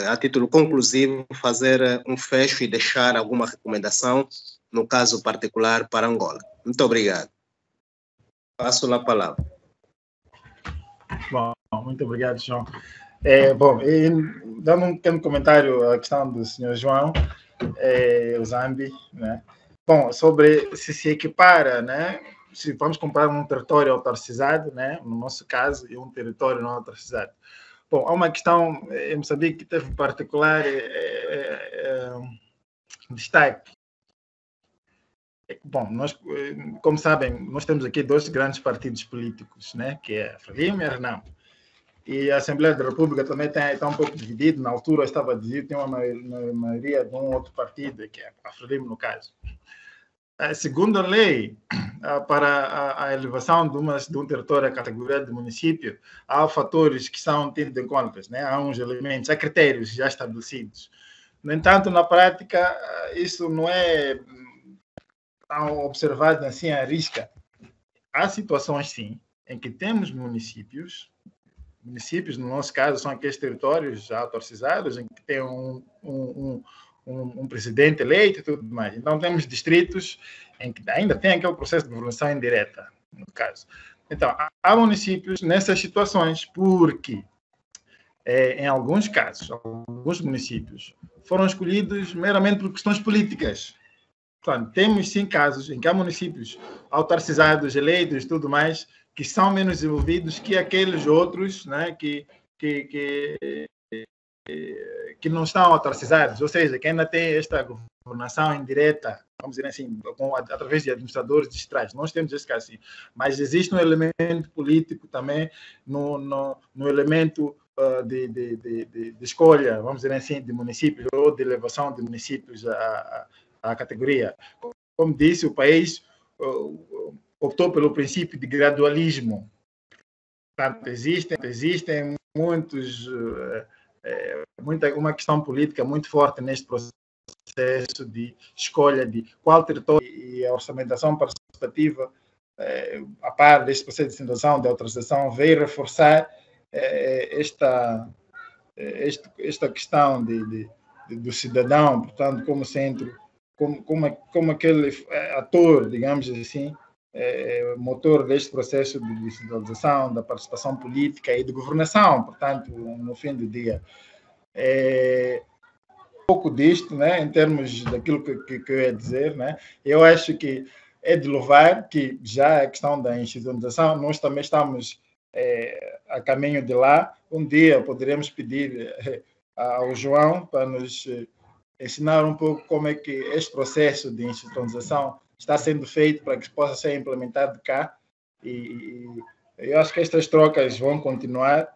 a título conclusivo, fazer um fecho e deixar alguma recomendação, no caso particular, para Angola. Muito obrigado. Passo a palavra.
Bom, muito obrigado, João. Dando um pequeno comentário à questão do senhor João, o Zambi, né? Bom, sobre se equipara, né? Se vamos comparar um território autarcizado, né? No nosso caso, e um território não autarcizado. Bom, há uma questão em Moçambique que teve particular destaque. Bom, nós, como sabem, nós temos aqui dois grandes partidos políticos, né? Que é a Frelimo e a Renamo. E a Assembleia da República também está um pouco dividida. Na altura estava dividido, tem uma maioria de um outro partido, que é a Frelimo, no caso. Segundo a lei, para a elevação de um território à categoria de município, há fatores que são tidos em conta, né? Há uns elementos, há critérios já estabelecidos. No entanto, na prática, isso não é observado assim à risca. Há situações, sim, em que temos municípios, no nosso caso, são aqueles territórios já autarcizados, em que tem um presidente eleito e tudo mais. Então, temos distritos em que ainda tem aquele processo de governação indireta, no caso. Então, há municípios nessas situações, porque, em alguns casos, alguns municípios foram escolhidos meramente por questões políticas. Portanto, temos, sim, casos em que há municípios autarcizados, eleitos e tudo mais, que são menos desenvolvidos que aqueles outros, né, que não estão autarcizados, ou seja, que ainda tem esta governação indireta, vamos dizer assim, através de administradores distritais. Nós temos esse caso, sim. Mas existe um elemento político também no elemento de escolha, vamos dizer assim, de municípios ou de elevação de municípios à categoria. Como disse, o país optou pelo princípio de gradualismo. Portanto, existem muitos... uma questão política muito forte neste processo. processo de escolha de qual território e a orçamentação participativa, a par deste processo de descentralização, de autorização, veio reforçar esta questão do cidadão, portanto, como centro, como aquele ator, digamos assim, motor deste processo de descentralização, da participação política e de governação, portanto, no fim do dia. Um pouco disto, né, em termos daquilo que eu ia dizer, né, eu acho que é de louvar que já a questão da institucionalização, nós também estamos a caminho de lá. Um dia poderemos pedir ao João para nos ensinar um pouco como é que este processo de institucionalização está sendo feito para que possa ser implementado cá, e eu acho que estas trocas vão continuar.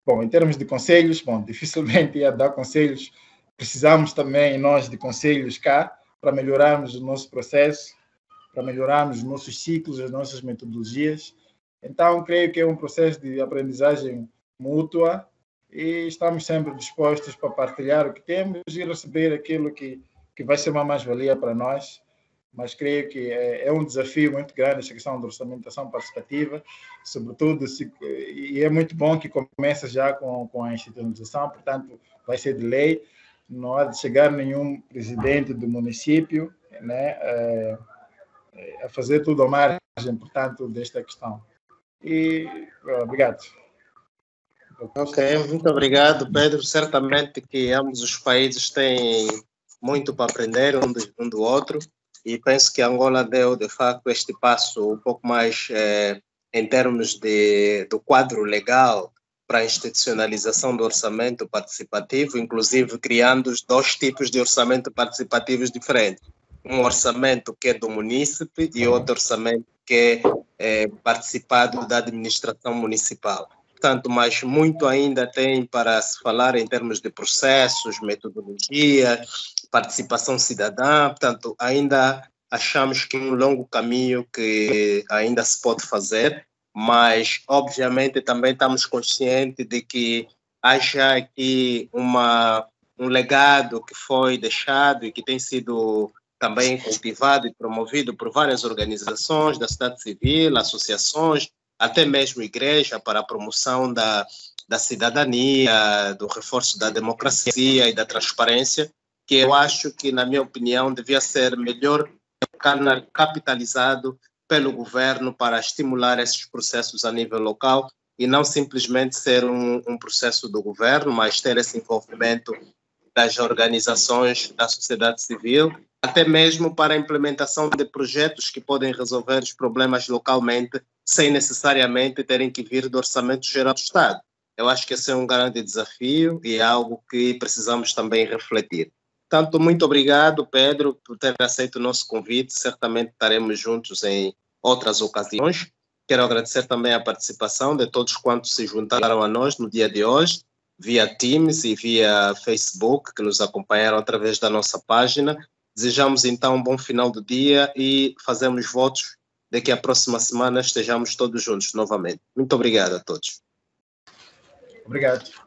Bom, em termos de conselhos, dificilmente ia dar conselhos, precisamos também nós de conselhos cá para melhorarmos o nosso processo, para melhorarmos os nossos ciclos, as nossas metodologias. Então, creio que é um processo de aprendizagem mútua e estamos sempre dispostos para partilhar o que temos e receber aquilo que vai ser uma mais-valia para nós. Mas creio que é um desafio muito grande essa questão da orçamentação participativa, sobretudo, e é muito bom que comece já com a institucionalização, portanto, vai ser de lei, não há de chegar nenhum presidente do município, né, a fazer tudo à margem, portanto, desta questão. E obrigado.
Ok, muito obrigado, Pedro. Certamente que ambos os países têm muito para aprender um do outro, e penso que Angola deu, de facto, este passo um pouco mais em termos do quadro legal para a institucionalização do orçamento participativo, inclusive criando os 2 tipos de orçamento participativos diferentes. Um orçamento que é do munícipe e outro orçamento que é participado da administração municipal. Portanto, mas muito ainda tem para se falar em termos de processos, metodologia, participação cidadã. Portanto, ainda achamos que é um longo caminho que ainda se pode fazer, mas, obviamente, também estamos conscientes de que haja aqui um legado que foi deixado e que tem sido também cultivado e promovido por várias organizações da sociedade civil, associações, até mesmo igreja, para a promoção da cidadania, do reforço da democracia e da transparência, que eu acho que, na minha opinião, devia ser melhor capitalizado pelo governo para estimular esses processos a nível local e não simplesmente ser um processo do governo, mas ter esse envolvimento das organizações da sociedade civil, até mesmo para a implementação de projetos que podem resolver os problemas localmente, sem necessariamente terem que vir do Orçamento Geral do Estado. Eu acho que esse é um grande desafio e é algo que precisamos também refletir. Portanto, muito obrigado, Pedro, por ter aceito o nosso convite. Certamente estaremos juntos em outras ocasiões. Quero agradecer também a participação de todos quantos se juntaram a nós no dia de hoje, via Teams e via Facebook, que nos acompanharam através da nossa página. Desejamos, então, um bom final do dia e fazemos votos de que a próxima semana estejamos todos juntos novamente. Muito obrigado a todos.
Obrigado.